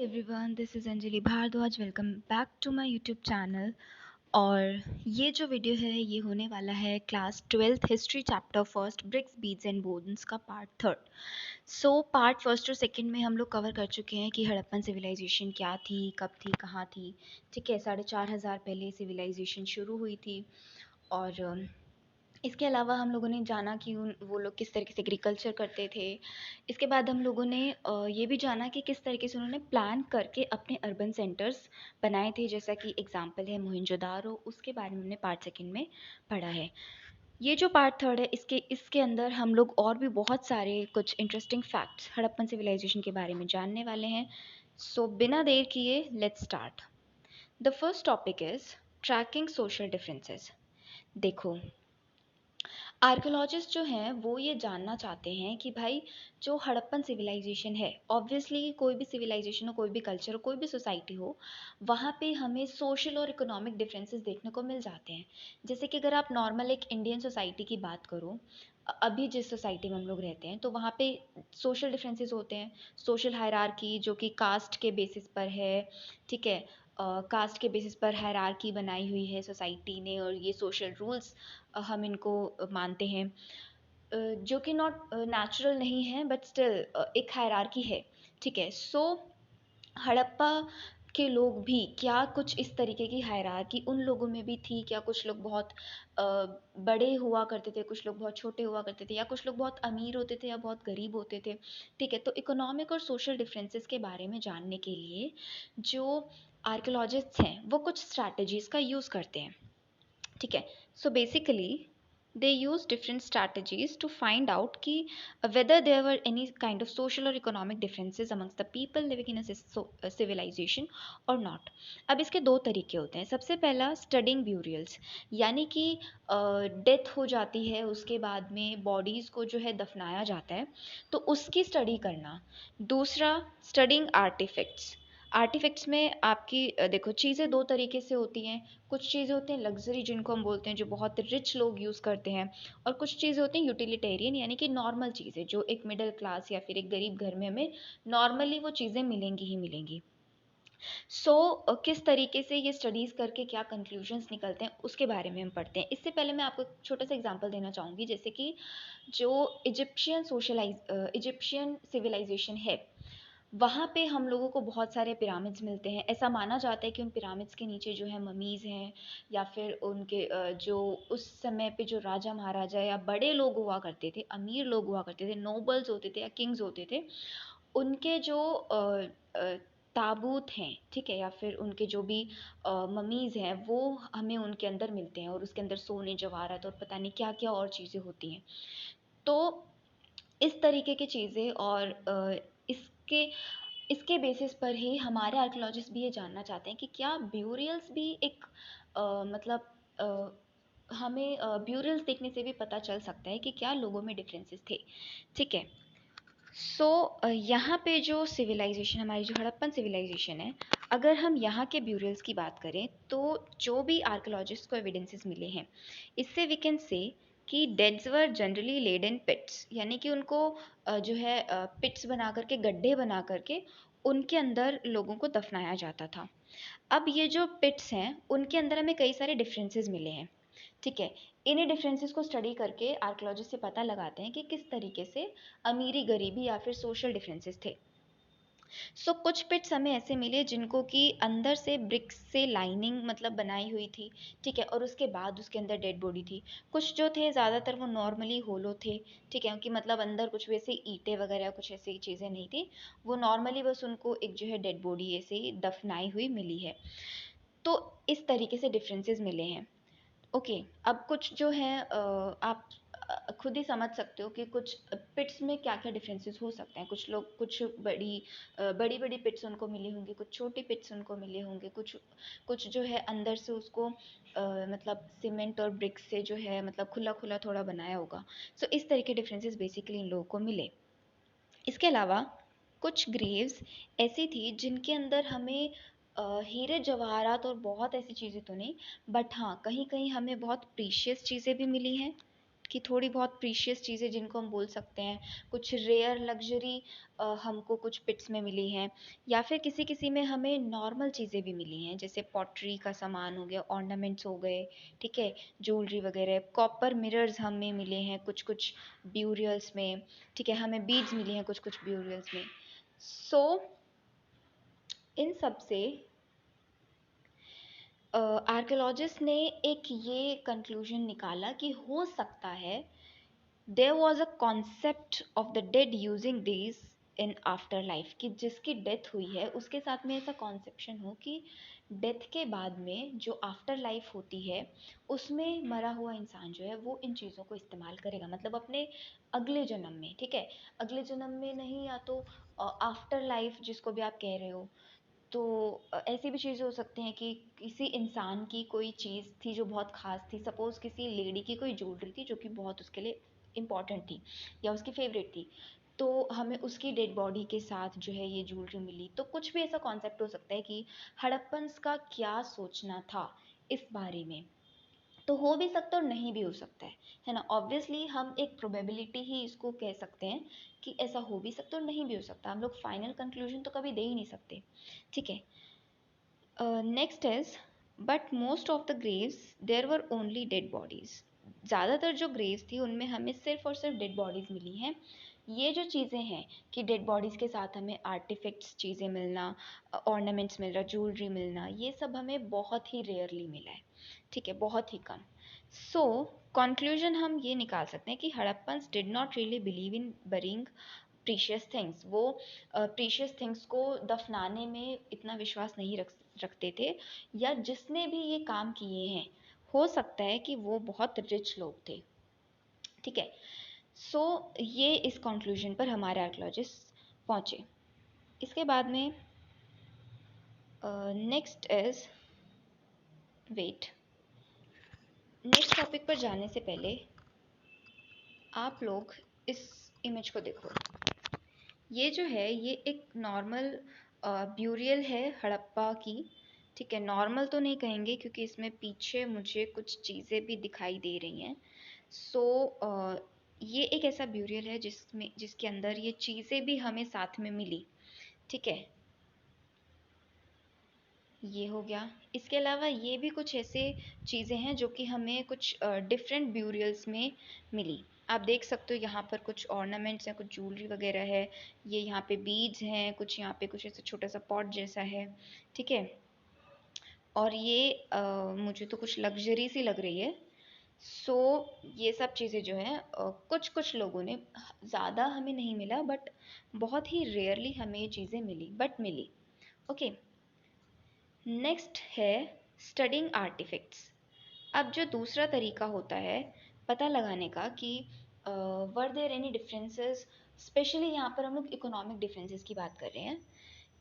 Everyone, this is Anjali Bhardwaj. Welcome back to my YouTube channel. और ये जो वीडियो है ये होने वाला है class 12th history chapter first bricks beads and bones का part third. So part first और सेकंड में हम लोग कवर कर चुके हैं कि हड़प्पन सिविलाइजेशन क्या थी, कब थी, कहाँ थी। ठीक है, 4,500 पहले सिविलाइजेशन शुरू हुई थी। और इसके अलावा हम लोगों ने जाना कि वो लोग किस तरीके से एग्रीकल्चर करते थे। इसके बाद हम लोगों ने ये भी जाना कि किस तरीके से उन्होंने प्लान करके अपने अर्बन सेंटर्स बनाए थे, जैसा कि एग्जांपल है मोहनजोदारो। उसके बारे में हमने पार्ट सेकंड में पढ़ा है। ये जो पार्ट थर्ड है इसके इसके अंदर हम लोग और भी बहुत सारे कुछ इंटरेस्टिंग फैक्ट्स हड़प्पन सिविलाइजेशन के बारे में जानने वाले हैं। सो बिना देर किए let's start. The first topic is tracking social differences. देखो, आर्कियोलॉजिस्ट जो हैं वो ये जानना चाहते हैं कि भाई जो हड़प्पन सिविलाइजेशन है, ऑब्वियसली कोई भी सिविलाइजेशन हो, कोई भी कल्चर हो, कोई भी सोसाइटी हो, वहाँ पे हमें सोशल और इकोनॉमिक डिफरेंसेस देखने को मिल जाते हैं। जैसे कि अगर आप नॉर्मल एक इंडियन सोसाइटी की बात करो, अभी जिस सोसाइटी में हम लोग रहते हैं तो वहाँ पे सोशल डिफरेंसेस होते हैं। सोशल हायरार्की जो कि कास्ट के बेसिस पर है। ठीक है, कास्ट के बेसिस पर हायरार्की बनाई हुई है सोसाइटी ने, और ये सोशल रूल्स हम इनको मानते हैं, जो कि नॉट नेचुरल नहीं है, बट स्टिल एक हायरार्की है। ठीक है, सो हड़प्पा के लोग भी क्या कुछ इस तरीके की हायरार्की उन लोगों में भी थी क्या? कुछ लोग बहुत बड़े हुआ करते थे, कुछ लोग बहुत छोटे हुआ करते थे, या कुछ लोग बहुत अमीर होते थे या बहुत गरीब होते थे। ठीक है, तो इकोनॉमिक और सोशल डिफरेंसेस के बारे में जानने के लिए जो आर्कियोलॉजिस्ट्स हैं वो कुछ स्ट्रैटेजीज का यूज़ करते हैं। ठीक है, so basically they use different strategies to find out कि whether there were any kind of social or economic differences amongst the people living in a civilization or not. अब इसके दो तरीके होते हैं। सबसे पहला स्टडिंग ब्यूरियल्स, यानी कि डेथ हो जाती है, उसके बाद में बॉडीज़ को जो है दफनाया जाता है, तो उसकी स्टडी करना। दूसरा स्टडिंग आर्टिफैक्ट्स। आर्टिफैक्ट्स में आपकी देखो, चीज़ें दो तरीके से होती हैं। कुछ चीज़ें होती हैं लग्जरी, जिनको हम बोलते हैं जो बहुत रिच लोग यूज़ करते हैं, और कुछ चीज़ें होती हैं यूटिलिटेरियन, यानी कि नॉर्मल चीज़ें जो एक मिडिल क्लास या फिर एक गरीब घर में हमें नॉर्मली वो चीज़ें मिलेंगी ही मिलेंगी। सो किस तरीके से ये स्टडीज़ करके क्या कंक्लूजन्स निकलते हैं उसके बारे में हम पढ़ते हैं। इससे पहले मैं आपको एक छोटा सा एग्जांपल देना चाहूँगी। जैसे कि जो इजिप्शियन सिविलाइजेशन है, वहाँ पे हम लोगों को बहुत सारे पिरामिड्स मिलते हैं। ऐसा माना जाता है कि उन पिरामिड्स के नीचे जो है ममीज़ हैं, या फिर उनके जो उस समय पे जो राजा महाराजा या बड़े लोग हुआ करते थे, अमीर लोग हुआ करते थे, नोबल्स होते थे या किंग्स होते थे, उनके जो ताबूत हैं, ठीक है, या फिर उनके जो भी ममीज़ हैं, वो हमें उनके अंदर मिलते हैं, और उसके अंदर सोने जवाहरात और पता नहीं क्या क्या और चीज़ें होती हैं। तो इस तरीके की चीज़ें, और इसके इसके बेसिस पर ही हमारे आर्कियोलॉजिस्ट भी ये जानना चाहते हैं कि क्या ब्यूरियल्स भी एक मतलब हमें ब्यूरियल्स देखने से भी पता चल सकता है कि क्या लोगों में डिफरेंसेस थे। ठीक है, सो यहाँ पे जो सिविलाइजेशन, हमारी जो हड़प्पन सिविलाइजेशन है, अगर हम यहाँ के ब्यूरियल्स की बात करें तो जो भी आर्कियोलॉजिस्ट को एविडेंसेस मिले हैं, इससे वी कैन से कि डेड्स वर जनरली लेड इन पिट्स, यानी कि उनको जो है पिट्स बना करके, गड्ढे बना करके उनके अंदर लोगों को दफनाया जाता था। अब ये जो पिट्स हैं उनके अंदर हमें कई सारे डिफरेंसेस मिले हैं। ठीक है, इन्हीं डिफरेंसेस को स्टडी करके आर्कियोलॉजिस्ट से पता लगाते हैं कि किस तरीके से अमीरी गरीबी या फिर सोशल डिफरेंसेस थे। सो कुछ पिट्स हमें ऐसे मिले जिनको कि अंदर से ब्रिक्स से लाइनिंग मतलब बनाई हुई थी। ठीक है, और उसके बाद उसके अंदर डेड बॉडी थी। कुछ जो थे ज़्यादातर वो नॉर्मली होलो थे। ठीक है, क्योंकि मतलब अंदर कुछ वैसे ईंटें वगैरह कुछ ऐसी चीज़ें नहीं थी, वो नॉर्मली बस उनको एक जो है डेड बॉडी ऐसे ही दफनाई हुई मिली है। तो इस तरीके से डिफरेंसेस मिले हैं। ओके, अब कुछ जो है आप खुद ही समझ सकते हो कि कुछ पिट्स में क्या क्या डिफरेंसेस हो सकते हैं। कुछ लोग, कुछ बड़ी बड़ी पिट्स उनको मिली होंगी, कुछ छोटी पिट्स उनको मिले होंगे, कुछ कुछ जो है अंदर से उसको मतलब सीमेंट और ब्रिक्स से जो है मतलब खुला खुला थोड़ा बनाया होगा। सो इस तरह के डिफरेंसेस बेसिकली इन लोगों को मिले। इसके अलावा कुछ ग्रेव्स ऐसी थी जिनके अंदर हमें हीरे जवाहरात और बहुत ऐसी चीज़ें तो नहीं, बट हाँ कहीं कहीं हमें बहुत प्रीशियस चीज़ें भी मिली हैं। कि थोड़ी बहुत प्रीशियस चीज़ें जिनको हम बोल सकते हैं, कुछ रेयर लग्जरी हमको कुछ पिट्स में मिली हैं, या फिर किसी किसी में हमें नॉर्मल चीज़ें भी मिली हैं, जैसे पॉटरी का सामान हो गया, ऑर्नामेंट्स हो गए, ठीक है, ज्वेलरी वगैरह, कॉपर मिरर्स हमें मिले हैं कुछ कुछ ब्यूरियल्स में, ठीक है, हमें बीड्स मिली हैं कुछ कुछ ब्यूरियल्स में। सो इन सब से आर्कियोलॉजिस्ट ने एक ये कंक्लूजन निकाला कि हो सकता है there was a concept of the dead using these in afterlife, कि जिसकी डेथ हुई है उसके साथ में ऐसा कॉन्सेप्शन हो कि डेथ के बाद में जो आफ्टर लाइफ होती है उसमें मरा हुआ इंसान जो है वो इन चीज़ों को इस्तेमाल करेगा, मतलब अपने अगले जन्म में, ठीक है, अगले जन्म में नहीं, या तो आफ्टर लाइफ जिसको भी आप कह रहे हो, तो ऐसी भी चीज़ें हो सकती हैं कि किसी इंसान की कोई चीज़ थी जो बहुत ख़ास थी, सपोज़ किसी लेडी की कोई ज्वेलरी थी जो कि बहुत उसके लिए इम्पॉर्टेंट थी या उसकी फेवरेट थी, तो हमें उसकी डेड बॉडी के साथ जो है ये ज्वेलरी मिली। तो कुछ भी ऐसा कॉन्सेप्ट हो सकता है कि हड़प्पन्स का क्या सोचना था इस बारे में, तो हो भी सकता है और नहीं भी हो सकता है ना। ऑब्वियसली हम एक प्रोबेबिलिटी ही इसको कह सकते हैं कि ऐसा हो भी सकता है और नहीं भी हो सकता, हम लोग फाइनल कंक्लूजन तो कभी दे ही नहीं सकते, ठीक है। Next is, but most of the graves there were only dead bodies, ज़्यादातर जो ग्रेव्स थी उनमें हमें सिर्फ और सिर्फ डेड बॉडीज़ मिली हैं। ये जो चीज़ें हैं कि डेड बॉडीज़ के साथ हमें आर्टिफैक्ट्स चीज़ें मिलना, ऑर्नामेंट्स मिल रहा, ज्वेलरी मिलना, ये सब हमें बहुत ही रेयरली मिला है, ठीक है, बहुत ही कम। सो कंक्लूजन हम ये निकाल सकते हैं कि Harappans did not really believe in burying precious things, वो प्रीशियस थिंग्स को दफनाने में इतना विश्वास नहीं रखते थे, या जिसने भी ये काम किए हैं हो सकता है कि वो बहुत रिच लोग थे, ठीक है। सो ये इस कंक्लूजन पर हमारे आर्कियोलॉजिस्ट पहुँचे। इसके बाद में next is, wait, next topic पर जाने से पहले आप लोग इस इमेज को देखो। ये जो है ये एक नॉर्मल ब्यूरियल है हड़प्पा की, ठीक है, नॉर्मल तो नहीं कहेंगे क्योंकि इसमें पीछे मुझे कुछ चीज़ें भी दिखाई दे रही हैं। सो ये एक ऐसा ब्यूरियल है जिसके अंदर ये चीज़ें भी हमें साथ में मिली, ठीक है, ये हो गया। इसके अलावा ये भी कुछ ऐसे चीज़ें हैं जो कि हमें कुछ डिफरेंट ब्यूरियल्स में मिली। आप देख सकते हो यहाँ पर कुछ ऑर्नामेंट्स हैं, कुछ ज्वेलरी वगैरह है, ये यहाँ पे बीड्स हैं, कुछ यहाँ पे कुछ ऐसा छोटा सा पॉट जैसा है, ठीक है, और ये मुझे तो कुछ लग्जरी सी लग रही है। सो ये सब चीज़ें जो हैं कुछ कुछ लोगों ने, ज़्यादा हमें नहीं मिला बट बहुत ही रेयरली हमें ये चीज़ें मिली, बट मिली, ओके। नेक्स्ट है स्टडिंग आर्टिफैक्ट्स। अब जो दूसरा तरीका होता है पता लगाने का कि were there any differences, specially यहाँ पर हम लोग इकोनॉमिक डिफरेंसेस की बात कर रहे हैं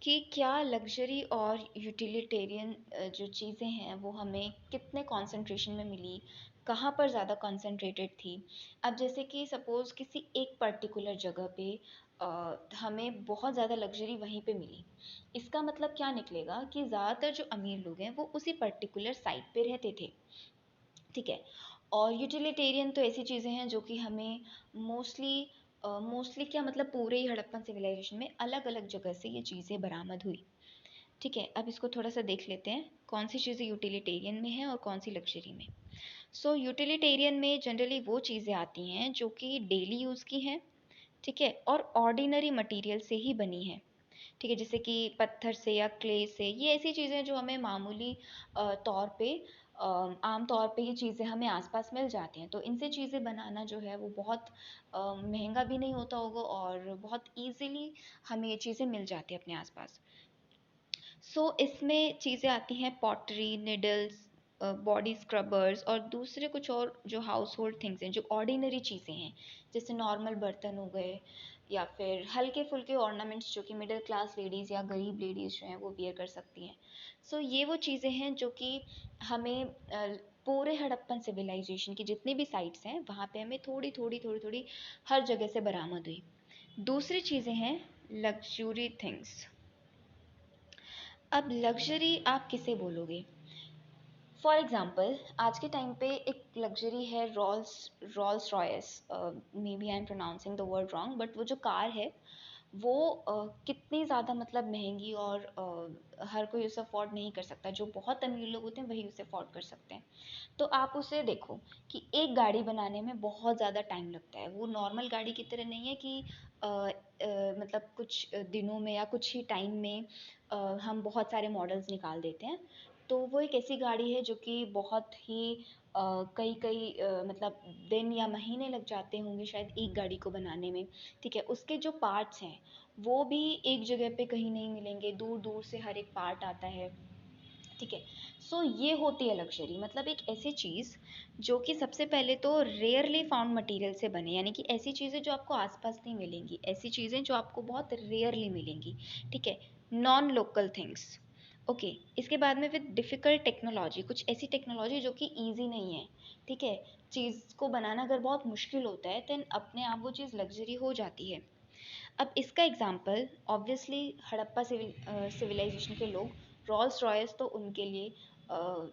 कि क्या लग्जरी और यूटिलिटेरियन जो चीज़ें हैं वो हमें कितने कॉन्सेंट्रेशन में मिली, कहाँ पर ज़्यादा कॉन्सेंट्रेटेड थी। अब जैसे कि सपोज़ किसी एक पर्टिकुलर जगह पे हमें बहुत ज़्यादा लग्जरी वहीं पे मिली, इसका मतलब क्या निकलेगा कि ज़्यादातर जो अमीर लोग हैं वो उसी पर्टिकुलर साइट पे रहते थे, ठीक है। और यूटिलिटेरियन तो ऐसी चीज़ें हैं जो कि हमें मोस्टली मोस्टली क्या मतलब पूरे ही हड़प्पन सिविलाइजेशन में अलग अलग जगह से ये चीज़ें बरामद हुई, ठीक है। अब इसको थोड़ा सा देख लेते हैं कौन सी चीज़ें यूटिलिटेरियन में हैं और कौन सी लग्जरी में। सो यूटिलिटेरियन में जनरली वो चीज़ें आती हैं जो कि डेली यूज़ की हैं, ठीक है, और ऑर्डिनरी मटेरियल से ही बनी है, ठीक है, जैसे कि पत्थर से या क्ले से, ये ऐसी चीज़ें जो हमें मामूली तौर पे आम तौर पे ये चीज़ें हमें आसपास मिल जाती हैं, तो इनसे चीज़ें बनाना जो है वो बहुत महंगा भी नहीं होता होगा और बहुत इजीली हमें ये चीज़ें मिल जाती हैं अपने आसपास। सो इसमें चीज़ें आती हैं पॉटरी, निडल्स, बॉडी स्क्रबर्स और दूसरे कुछ और जो हाउस होल्ड थिंग्स हैं, जो ऑर्डिनरी चीज़ें हैं, जैसे नॉर्मल बर्तन हो गए या फिर हल्के फुल्के ऑर्नामेंट्स जो कि मिडिल क्लास लेडीज़ या गरीब लेडीज़ जो हैं वो वियर कर सकती हैं। सो ये वो चीज़ें हैं जो कि हमें पूरे हड़प्पन सिविलाइजेशन की जितनी भी साइट्स हैं वहाँ पे हमें थोड़ी थोड़ी थोड़ी थोड़ी हर जगह से बरामद हुई। दूसरी चीज़ें हैं लग्जरी थिंग्स। अब लग्जरी आप किसे बोलोगे? फॉर एग्जाम्पल आज के टाइम पे एक लग्जरी है Rolls Royce, may be I am pronouncing the word wrong, but वो जो कार है वो कितनी ज़्यादा मतलब महंगी, और हर कोई उसे अफोर्ड नहीं कर सकता। जो बहुत अमीर लोग होते हैं वही उसे अफोर्ड कर सकते हैं। तो आप उसे देखो कि एक गाड़ी बनाने में बहुत ज़्यादा टाइम लगता है। वो नॉर्मल गाड़ी की तरह नहीं है कि मतलब कुछ दिनों में या कुछ ही टाइम में हम बहुत सारे मॉडल्स निकाल देते हैं। तो वो एक ऐसी गाड़ी है जो कि बहुत ही कई कई मतलब दिन या महीने लग जाते होंगे शायद एक गाड़ी को बनाने में। ठीक है, उसके जो पार्ट्स हैं वो भी एक जगह पे कहीं नहीं मिलेंगे, दूर दूर से हर एक पार्ट आता है। ठीक है, सो ये होती है लग्जरी, मतलब एक ऐसी चीज़ जो कि सबसे पहले तो रेयरली फाउंड मटेरियल से बने, यानी कि ऐसी चीज़ें जो आपको आसपास नहीं मिलेंगी, ऐसी चीज़ें जो आपको बहुत रेयरली मिलेंगी। ठीक है, नॉन लोकल थिंग्स। ओके, इसके बाद में फिर डिफ़िकल्ट टेक्नोलॉजी, कुछ ऐसी टेक्नोलॉजी जो कि ईजी नहीं है। ठीक है, चीज़ को बनाना अगर बहुत मुश्किल होता है देन अपने आप वो चीज़ लग्जरी हो जाती है। अब इसका एग्जांपल ऑब्वियसली हड़प्पा सिविलाइजेशन के लोग, रॉल्स रॉयस तो उनके लिए अ,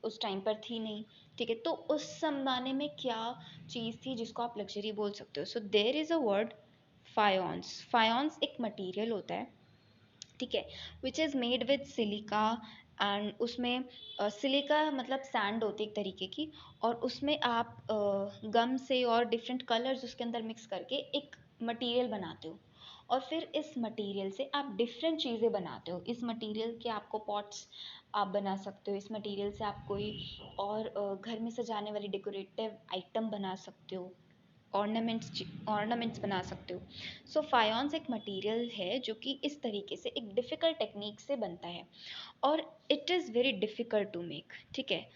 उस टाइम पर थी नहीं। ठीक है, तो उस ज़माने में क्या चीज़ थी जिसको आप लग्जरी बोल सकते हो? So there is a word, faience. Faience एक मटेरियल होता है, ठीक है, which is made with silica. And उसमें सिलिका मतलब सैंड होती है एक तरीके की, और उसमें आप गम से और डिफरेंट कलर्स उसके अंदर मिक्स करके एक मटेरियल बनाते हो, और फिर इस मटेरियल से आप डिफरेंट चीज़ें बनाते हो। इस मटेरियल के आपको पॉट्स आप बना सकते हो, इस मटेरियल से आप कोई और घर में सजाने वाली डेकोरेटिव आइटम बना सकते हो, ऑर्नामेंट्स बना सकते हो। सो फायोन्स एक मटेरियल है जो कि इस तरीके से एक डिफ़िकल्ट टेक्निक से बनता है, और it is very difficult to make. ठीक है,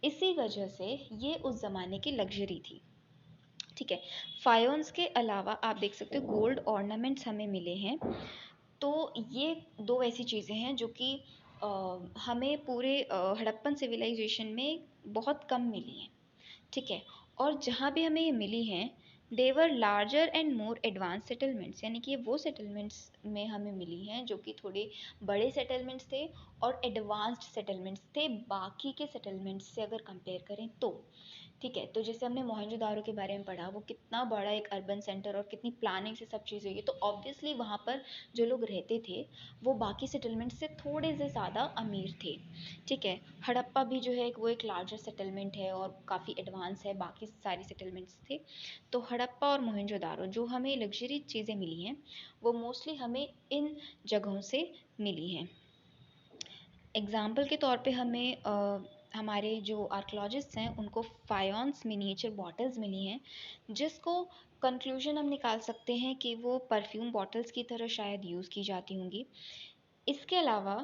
इसी वजह से ये उस ज़माने की लग्जरी थी। ठीक है, फायोन्स के अलावा आप देख सकते हो गोल्ड ऑर्नामेंट्स हमें मिले हैं। तो ये दो ऐसी चीज़ें हैं जो कि हमें पूरे हड़प्पन सिविलाइजेशन में बहुत कम मिली हैं। ठीक है, और जहाँ भी हमें ये मिली हैं they were larger and more advance settlements, यानी कि ये वो सेटलमेंट्स में हमें मिली हैं जो कि थोड़े बड़े सेटलमेंट्स थे और एडवांस्ड सेटलमेंट्स थे बाकी के सेटलमेंट्स से अगर कंपेयर करें तो। ठीक है, तो जैसे हमने मोहनजोदारो के बारे में पढ़ा, वो कितना बड़ा एक अर्बन सेंटर और कितनी प्लानिंग से सब चीज़ हुई है, तो ऑब्वियसली वहाँ पर जो लोग रहते थे वो बाकी सेटलमेंट से थोड़े से ज़्यादा अमीर थे। ठीक है, हड़प्पा भी जो है वो एक लार्जर सेटलमेंट है और काफ़ी एडवांस है, बाकी सारी सेटलमेंट्स थे। तो हड़प्पा और मोहनजोदारो जो हमें लग्जरी चीज़ें मिली हैं वो मोस्टली हमें इन जगहों से मिली हैं। एग्जाम्पल के तौर पे हमें हमारे जो आर्कियोलॉजिस्ट हैं उनको फायोन्स मिनिएचर बॉटल्स मिली हैं, जिसको कंक्लूजन हम निकाल सकते हैं कि वो परफ्यूम बॉटल्स की तरह शायद यूज़ की जाती होंगी। इसके अलावा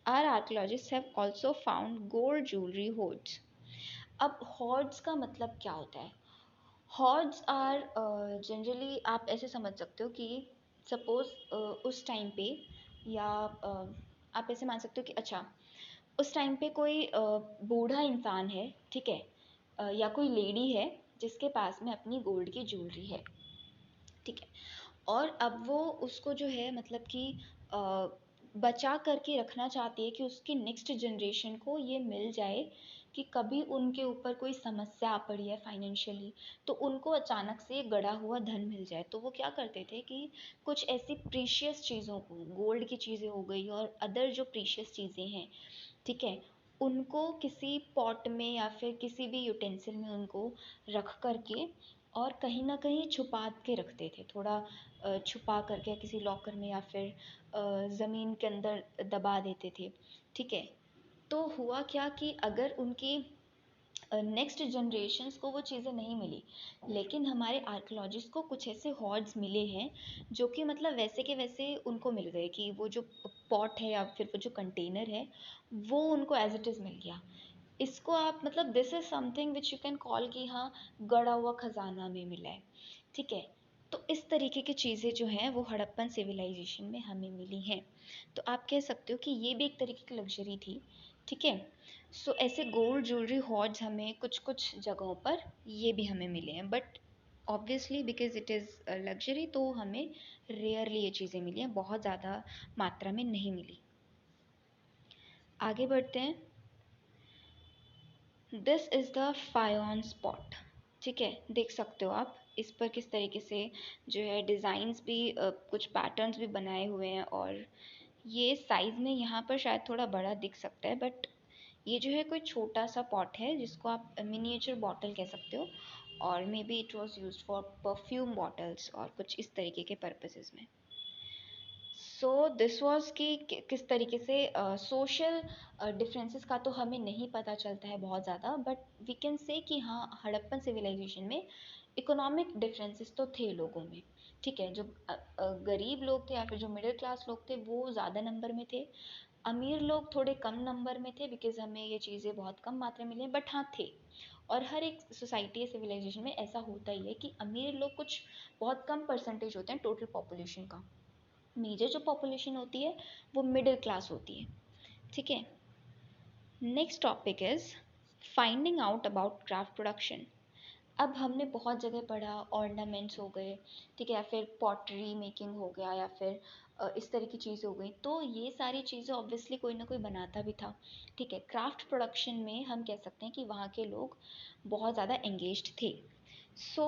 are archaeologist have also found gold jewellery hoards. अब हॉर्ड्स का मतलब क्या होता है? हॉर्ड्स आर जनरली आप ऐसे समझ सकते हो कि सपोज उस टाइम पे, या आप ऐसे मान सकते हो कि अच्छा उस टाइम पे कोई बूढ़ा इंसान है, ठीक है, या कोई लेडी है जिसके पास में अपनी गोल्ड की ज्वेलरी है। ठीक है, और अब वो उसको जो है मतलब कि अ, बचा करके रखना चाहती है कि उसकी नेक्स्ट जनरेशन को ये मिल जाए, कि कभी उनके ऊपर कोई समस्या आ पड़ी है फाइनेंशियली तो उनको अचानक से गड़ा हुआ धन मिल जाए। तो वो क्या करते थे कि कुछ ऐसी प्रीशियस चीज़ों को, गोल्ड की चीज़ें हो गई और अदर जो प्रीशियस चीज़ें हैं, ठीक है, उनको किसी पॉट में या फिर किसी भी यूटेंसिल में उनको रख करके और कहीं ना कहीं छुपा के रखते थे, थोड़ा छुपा करके किसी लॉकर में या फिर ज़मीन के अंदर दबा देते थे। ठीक है, तो हुआ क्या कि अगर उनकी नेक्स्ट जनरेशन्स को वो चीज़ें नहीं मिली, लेकिन हमारे आर्कियोलॉजिस्ट को कुछ ऐसे हॉर्ड्स मिले हैं जो कि मतलब वैसे के वैसे उनको मिल गए, कि वो जो पॉट है या फिर वो जो कंटेनर है वो उनको एज इट इज़ मिल गया। इसको आप मतलब this is something which you can call कि हाँ गड़ा हुआ खजाना में मिला है। ठीक है, तो इस तरीके की चीज़ें जो हैं वो हड़प्पन सिविलाइजेशन में हमें मिली हैं। तो आप कह सकते हो कि ये भी एक तरीके की लग्जरी थी। ठीक है, सो ऐसे गोल्ड ज्वेलरी हॉर्ड्स हमें कुछ कुछ जगहों पर ये भी हमें मिले हैं, but obviously because it is luxury तो हमें रेयरली ये चीज़ें मिली हैं, बहुत ज़्यादा मात्रा में नहीं मिली। आगे बढ़ते हैं। This is the faience spot. ठीक है, देख सकते हो आप इस पर किस तरीके से जो है डिज़ाइंस भी कुछ पैटर्न्स भी बनाए हुए हैं, और ये साइज़ में यहाँ पर शायद थोड़ा बड़ा दिख सकता है, बट ये जो है कोई छोटा सा पॉट है जिसको आप मिनिएचर बॉटल कह सकते हो, और may be it was use for perfume bottles और कुछ इस तरीके के पर्पसेस में। सो दिस वॉज कि किस तरीके से सोशल डिफरेंसेस का तो हमें नहीं पता चलता है बहुत ज़्यादा, बट वी कैन से कि हाँ, हड़प्पन सिविलाइजेशन में इकोनॉमिक डिफरेंसेस तो थे लोगों में। ठीक है, जो गरीब लोग थे या फिर जो मिडिल क्लास लोग थे वो ज़्यादा नंबर में थे, अमीर लोग थोड़े कम नंबर में थे, बिकॉज हमें ये चीज़ें बहुत कम मात्रा में मिली, बट हाँ थे। और हर एक सोसाइटी या सिविलाइजेशन में ऐसा होता ही है कि अमीर लोग कुछ बहुत कम परसेंटेज होते हैं टोटल पॉपुलेशन का। मेजर जो पॉपुलेशन होती है वो मिडिल क्लास होती है। ठीक है, next topic is finding out about craft production. अब हमने बहुत जगह पढ़ा ऑर्नामेंट्स हो गए, ठीक है, या फिर पॉटरी मेकिंग हो गया, या फिर इस तरह की चीज़ें हो गई, तो ये सारी चीज़ें ऑब्वियसली कोई ना कोई बनाता भी था। ठीक है, क्राफ्ट प्रोडक्शन में हम कह सकते हैं कि वहाँ के लोग बहुत ज़्यादा एंगेज्ड थे। सो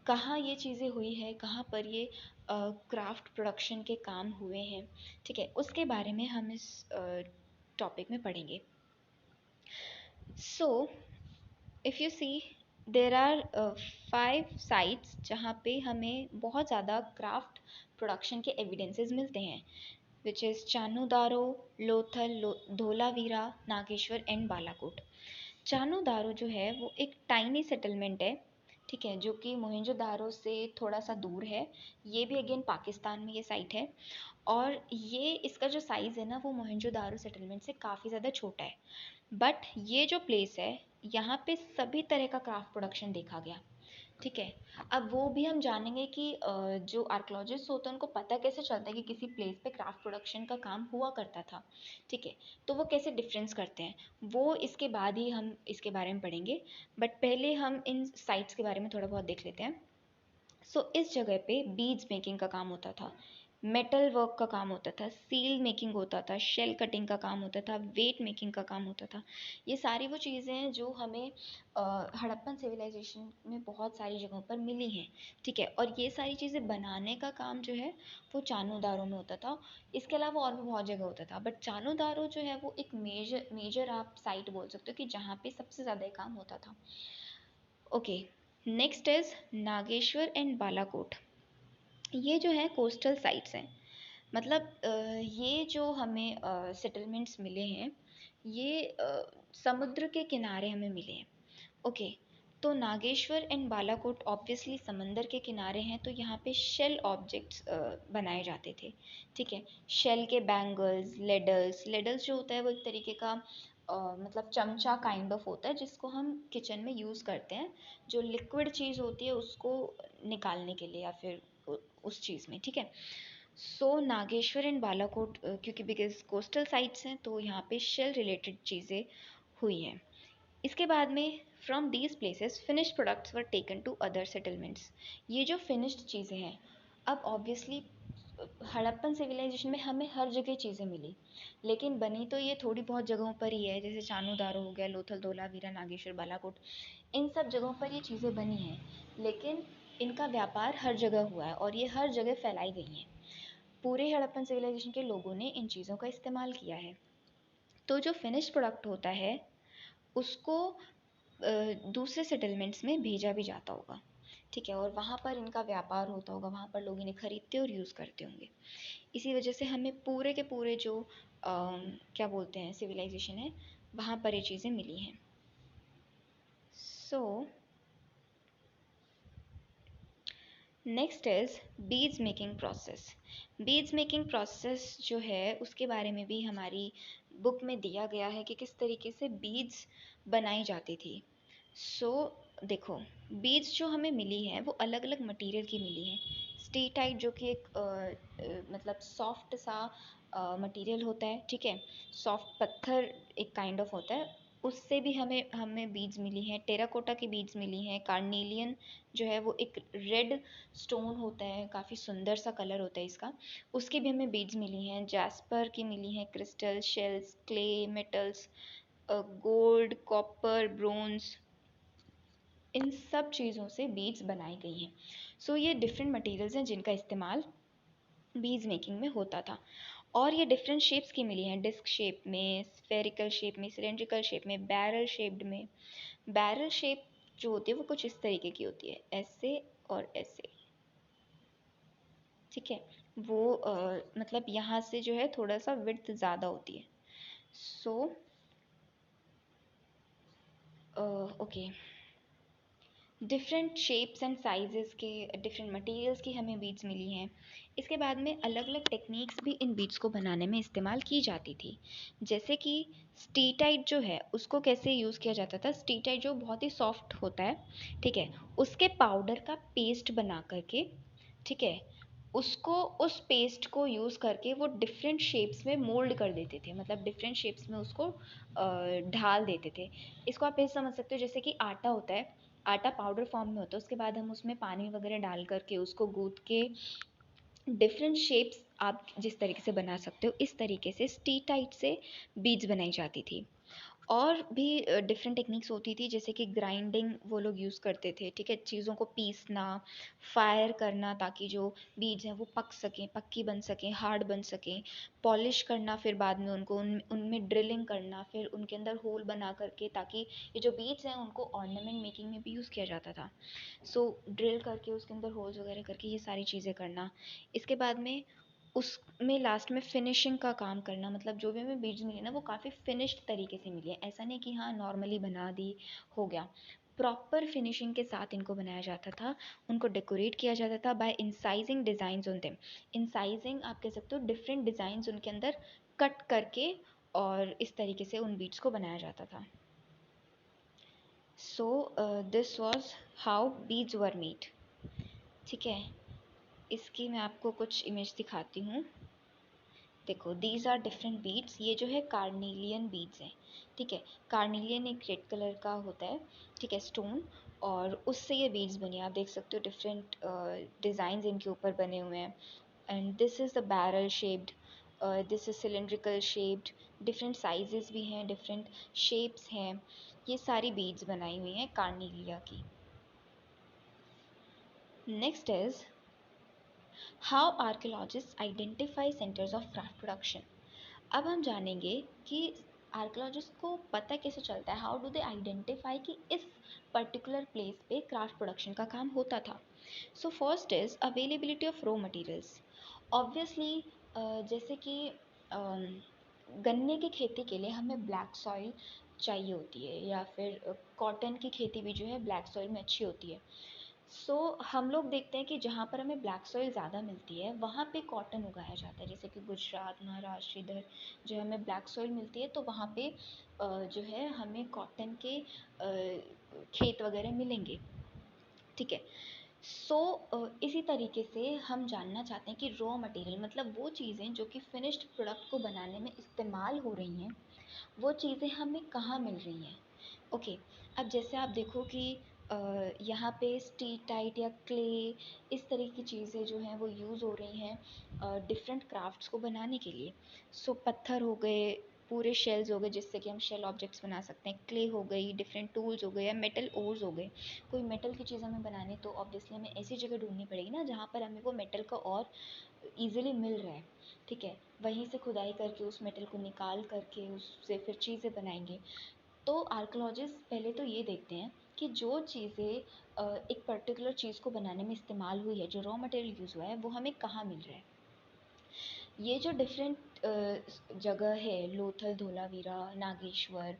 कहाँ ये चीज़ें हुई है, कहाँ पर ये क्राफ्ट प्रोडक्शन के काम हुए हैं, ठीक है, उसके बारे में हम इस टॉपिक में पढ़ेंगे। So if you see, there are 5 sites जहाँ पे हमें बहुत ज़्यादा क्राफ्ट प्रोडक्शन के एविडेंसेस मिलते हैं, which is Chanhudaro, Lothal, Dholavira, Nageshwar and Balakot. Chanhudaro जो है वो एक टाइनी सेटलमेंट है, ठीक है, जो कि मोहनजोदारो से थोड़ा सा दूर है। ये भी अगेन पाकिस्तान में ये साइट है, और ये इसका जो साइज़ है ना वो मोहनजोदारो सेटलमेंट से काफ़ी ज़्यादा छोटा है। बट ये जो प्लेस है यहाँ पे सभी तरह का क्राफ्ट प्रोडक्शन देखा गया। ठीक है, अब वो भी हम जानेंगे कि जो आर्कोलॉजिस्ट होते हैं उनको पता कैसे चलता है कि किसी प्लेस पे क्राफ्ट प्रोडक्शन का काम हुआ करता था। ठीक है, तो वो कैसे डिफरेंस करते हैं वो इसके बाद ही हम इसके बारे में पढ़ेंगे, बट पहले हम इन साइट्स के बारे में थोड़ा बहुत देख लेते हैं। सो इस जगह पे बीड्स मेकिंग का काम होता था, मेटल वर्क का काम होता था, सील मेकिंग होता था, शेल कटिंग का काम होता था, वेट मेकिंग का काम होता था। ये सारी वो चीज़ें हैं जो हमें हड़प्पन सिविलाइजेशन में बहुत सारी जगहों पर मिली हैं। ठीक है, और ये सारी चीज़ें बनाने का काम जो है वो चानुदारो में होता था। इसके अलावा और भी बहुत जगह होता था, बट चानुदारो जो है वो एक मेजर आप साइट बोल सकते हो कि जहाँ पे सबसे ज़्यादा ये काम होता था। Okay, next is Nageshwar and Balakot. ये जो है कोस्टल साइट्स हैं, मतलब ये जो हमें सेटलमेंट्स मिले हैं ये समुद्र के किनारे हमें मिले हैं। ओके, तो नागेश्वर एंड बालाकोट ऑब्वियसली समंदर के किनारे हैं, तो यहाँ पे शेल ऑब्जेक्ट्स बनाए जाते थे। ठीक है, शेल के बैंगल्स, लेडल्स, लेडल्स जो होता है वो एक तरीके का मतलब चमचा काइंड ऑफ होता है जिसको हम किचन में यूज़ करते हैं, जो लिक्विड चीज़ होती है उसको निकालने के लिए या फिर उस चीज़ में। ठीक है, सो नागेश्वर एंड बालाकोट क्योंकि बिकॉज कोस्टल साइट्स हैं तो यहाँ पे शेल रिलेटेड चीज़ें हुई हैं। इसके बाद में from these places finished products were taken to other settlements. ये जो फिनिश्ड चीज़ें हैं, अब ऑब्वियसली हड़प्पन सिविलाइजेशन में हमें हर जगह चीज़ें मिली, लेकिन बनी तो ये थोड़ी बहुत जगहों पर ही है, जैसे चानुदारो हो गया, लोथल, धोलावीरा, नागेश्वर, बालाकोट, इन सब जगहों पर ये चीज़ें बनी हैं, लेकिन इनका व्यापार हर जगह हुआ है और ये हर जगह फैलाई गई हैं। पूरे हड़प्पन सिविलाइजेशन के लोगों ने इन चीज़ों का इस्तेमाल किया है। तो जो फिनिश्ड प्रोडक्ट होता है उसको दूसरे सेटलमेंट्स में भेजा भी जाता होगा। ठीक है, और वहाँ पर इनका व्यापार होता होगा, वहाँ पर लोग इन्हें खरीदते और यूज़ करते होंगे। इसी वजह से हमें पूरे के पूरे जो क्या बोलते हैं सिविलाइजेशन है वहाँ पर ये चीज़ें मिली हैं। So next is beads making process. Beads making process जो है उसके बारे में भी हमारी बुक में दिया गया है कि किस तरीके से बीड्स बनाई जाती थी। सो देखो, बीड्स जो हमें मिली है वो अलग अलग मटेरियल की मिली हैं। स्टीटाइट जो कि एक मतलब सॉफ्ट सा मटेरियल होता है, ठीक है, सॉफ्ट पत्थर एक काइंड ऑफ होता है, उससे भी हमें हमें बीड्स मिली हैं। टेराकोटा की बीड्स मिली हैं। कार्नेलियन जो है वो एक रेड स्टोन होता है, काफ़ी सुंदर सा कलर होता है इसका, उसकी भी हमें बीड्स मिली हैं। जैस्पर की मिली हैं, crystal, shells, clay, metals, gold, copper, bronze, इन सब चीज़ों से बीड्स बनाई गई हैं। सो ये डिफरेंट मटेरियल्स हैं जिनका इस्तेमाल बीड्स मेकिंग में होता था। और ये डिफरेंट शेप्स की मिली हैं, डिस्क शेप में, स्फेरिकल शेप में, सिलेंड्रिकल शेप में, बैरल शेप्ड में। बैरल शेप जो होती है वो कुछ इस तरीके की होती है, ऐसे और ऐसे, ठीक है। वो मतलब यहाँ से जो है थोड़ा सा विड्थ ज़्यादा होती है। So okay, different shapes and sizes के, डिफरेंट मटेरियल्स की हमें बीड्स मिली हैं। इसके बाद में अलग अलग टेक्निक्स भी इन बीड्स को बनाने में इस्तेमाल की जाती थी। जैसे कि स्टीटाइट जो है उसको कैसे यूज़ किया जाता था। स्टीटाइट जो बहुत ही सॉफ्ट होता है, ठीक है, उसके पाउडर का पेस्ट बना करके, ठीक है, उसको, उस पेस्ट को यूज़ करके वो डिफरेंट शेप्स में मोल्ड कर देते थे, मतलब डिफरेंट शेप्स में उसको ढाल देते थे। इसको आप ऐसे समझ सकते हो जैसे कि आटा होता है, आटा पाउडर फॉर्म में होता है, उसके बाद हम उसमें पानी वगैरह डाल करके उसको गूँथ के डिफरेंट शेप्स आप जिस तरीके से बना सकते हो, इस तरीके से स्टीटाइट से बीड्स बनाई जाती थी। और भी डिफरेंट टेक्निक्स होती थी, जैसे कि ग्राइंडिंग वो लोग यूज़ करते थे, ठीक है, चीज़ों को पीसना, फायर करना ताकि जो बीड्स हैं वो पक सकें, पक्की बन सकें, हार्ड बन सकें, पॉलिश करना, फिर बाद में उनको उनमें ड्रिलिंग करना, फिर उनके अंदर होल बना करके ताकि ये जो बीड्स हैं उनको ऑर्नामेंट मेकिंग में भी यूज़ किया जाता था। सो ड्रिल करके उसके अंदर होल्स वगैरह करके ये सारी चीज़ें करना। इसके बाद में उसमें लास्ट में फिनिशिंग का काम करना, मतलब जो भी हमें बीड्स मिली ना वो काफ़ी फिनिश्ड तरीके से मिली है, ऐसा नहीं कि हाँ नॉर्मली बना दी हो गया। प्रॉपर फिनिशिंग के साथ इनको बनाया जाता था, उनको डेकोरेट किया जाता था बाय इंसाइजिंग डिज़ाइंस ऑन देम। इंसाइजिंग आप कह सकते हो डिफरेंट डिज़ाइंस उनके अंदर कट करके, और इस तरीके से उन बीड्स को बनाया जाता था। So this was how beads were made, ठीक है। इसकी मैं आपको कुछ इमेज दिखाती हूँ। देखो, दीज आर डिफरेंट बीड्स, ये जो है कार्नेलियन बीड्स हैं, ठीक है। कार्नेलियन एक रेड कलर का होता है, ठीक है, स्टोन, और उससे ये बीड्स बनी है। आप देख सकते हो डिफरेंट डिज़ाइंस इनके ऊपर बने हुए हैं। And this is the barrel shaped, this is cylindrical shaped, different sizes भी हैं, डिफरेंट शेप्स हैं। ये सारी बीड्स बनाई हुई हैं कार्नेलिया की। Next is how archaeologist identify centres of craft production. अब हम जानेंगे कि आर्कियोलॉजिस्ट को पता कैसे चलता है, हाउ डू दे आइडेंटिफाई कि इस पर्टिकुलर प्लेस पे क्राफ्ट प्रोडक्शन का काम होता था। So first is availability of raw materials. Obviously जैसे कि गन्ने की खेती के लिए हमें ब्लैक सॉइल चाहिए होती है, या फिर कॉटन की खेती भी जो है ब्लैक सॉइल में अच्छी होती है। सो हम लोग देखते हैं कि जहाँ पर हमें ब्लैक सॉइल ज़्यादा मिलती है वहाँ पे कॉटन उगाया जाता है, जैसे कि गुजरात, महाराष्ट्र, इधर जो हमें ब्लैक सॉइल मिलती है तो वहाँ पे जो है हमें कॉटन के खेत वगैरह मिलेंगे, ठीक है। सो इसी तरीके से हम जानना चाहते हैं कि रॉ मटेरियल मतलब वो चीज़ें जो कि फिनिश्ड प्रोडक्ट को बनाने में इस्तेमाल हो रही हैं, वो चीज़ें हमें कहाँ मिल रही हैं। ओके, अब जैसे आप देखो कि यहाँ पे स्टीटाइट या क्ले, इस तरह की चीज़ें जो हैं वो यूज़ हो रही हैं डिफरेंट क्राफ्ट्स को बनाने के लिए। सो पत्थर हो गए, पूरे शेल्स हो गए जिससे कि हम शेल ऑब्जेक्ट्स बना सकते हैं, क्ले हो गई, डिफरेंट टूल्स हो गए, या मेटल ओर्स हो गए। कोई मेटल की चीज़ हमें बनानी तो ऑब्वियसली हमें ऐसी जगह ढूंढनी पड़ेगी ना जहाँ पर हमें वो मेटल का और ईज़िली मिल रहा है, ठीक है। वहीं से खुदाई करके उस मेटल को निकाल करके उससे फिर चीज़ें बनाएंगे। तो आर्कियोलॉजिस्ट पहले तो ये देखते हैं कि जो चीज़ें एक पर्टिकुलर चीज़ को बनाने में इस्तेमाल हुई है, जो रॉ मटेरियल यूज़ हुआ है, वो हमें कहाँ मिल रहा है। ये जो डिफरेंट जगह है, लोथल, धोलावीरा, नागेश्वर,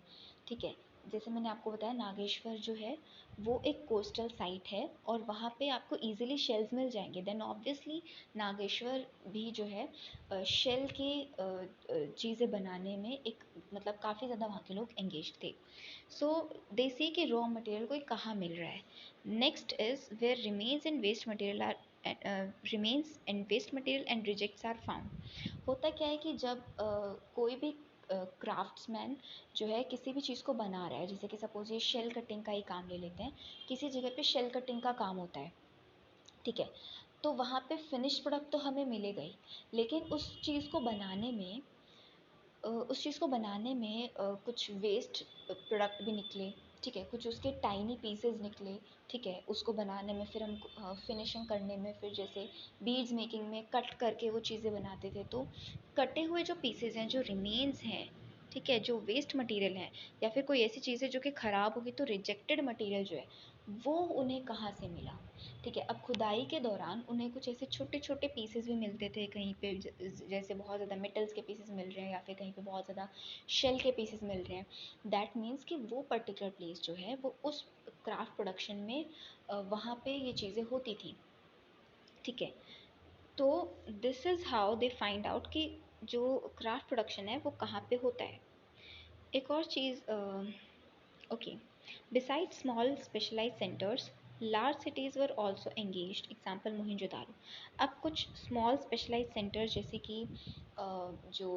ठीक है, जैसे मैंने आपको बताया नागेश्वर जो है वो एक कोस्टल साइट है और वहाँ पे आपको इजीली शेल्स मिल जाएंगे। देन ऑब्वियसली नागेश्वर भी जो है शेल की चीज़ें बनाने में एक मतलब काफ़ी ज़्यादा वहाँ के लोग एंगेज थे। सो दे सी कि रॉ मटेरियल को कहाँ मिल रहा है। Next is where remains and waste material are remains and waste material and rejects are found. होता क्या है कि जब कोई भी क्राफ्ट्समैन जो है किसी भी चीज़ को बना रहा है, जैसे कि सपोज ये शेल कटिंग का ही काम ले लेते हैं, किसी जगह पे शेल कटिंग का काम होता है, ठीक है, तो वहाँ पे फिनिश प्रोडक्ट तो हमें मिलेगा ही, लेकिन उस चीज़ को बनाने में उस चीज़ को बनाने में कुछ वेस्ट प्रोडक्ट भी निकले, ठीक है, कुछ उसके टाइनी पीसेस निकले, ठीक है, उसको बनाने में फिर हम फिनिशिंग करने में फिर जैसे बीड्स मेकिंग में कट करके वो चीज़ें बनाते थे, तो कटे हुए जो पीसेस हैं, जो रिमेन्स हैं, ठीक है, जो वेस्ट मटेरियल है या फिर कोई ऐसी चीज़ है जो कि ख़राब होगी, तो रिजेक्टेड मटेरियल जो है वो उन्हें कहाँ से मिला, ठीक है। अब खुदाई के दौरान उन्हें कुछ ऐसे छोटे छोटे पीसेस भी मिलते थे कहीं पे, जैसे बहुत ज़्यादा मेटल्स के पीसेस मिल रहे हैं या फिर कहीं पे बहुत ज़्यादा शेल के पीसेस मिल रहे हैं। दैट मीन्स कि वो पर्टिकुलर प्लेस जो है वो उस क्राफ्ट प्रोडक्शन में वहाँ पे ये चीज़ें होती थी, ठीक है। तो this is how they find out कि जो क्राफ्ट प्रोडक्शन है वो कहाँ पे होता है। एक और चीज़, okay, besides small specialized centers, large cities were also engaged. Example Mohenjodaro. अब कुछ स्मॉल स्पेशलाइज सेंटर जैसे कि जो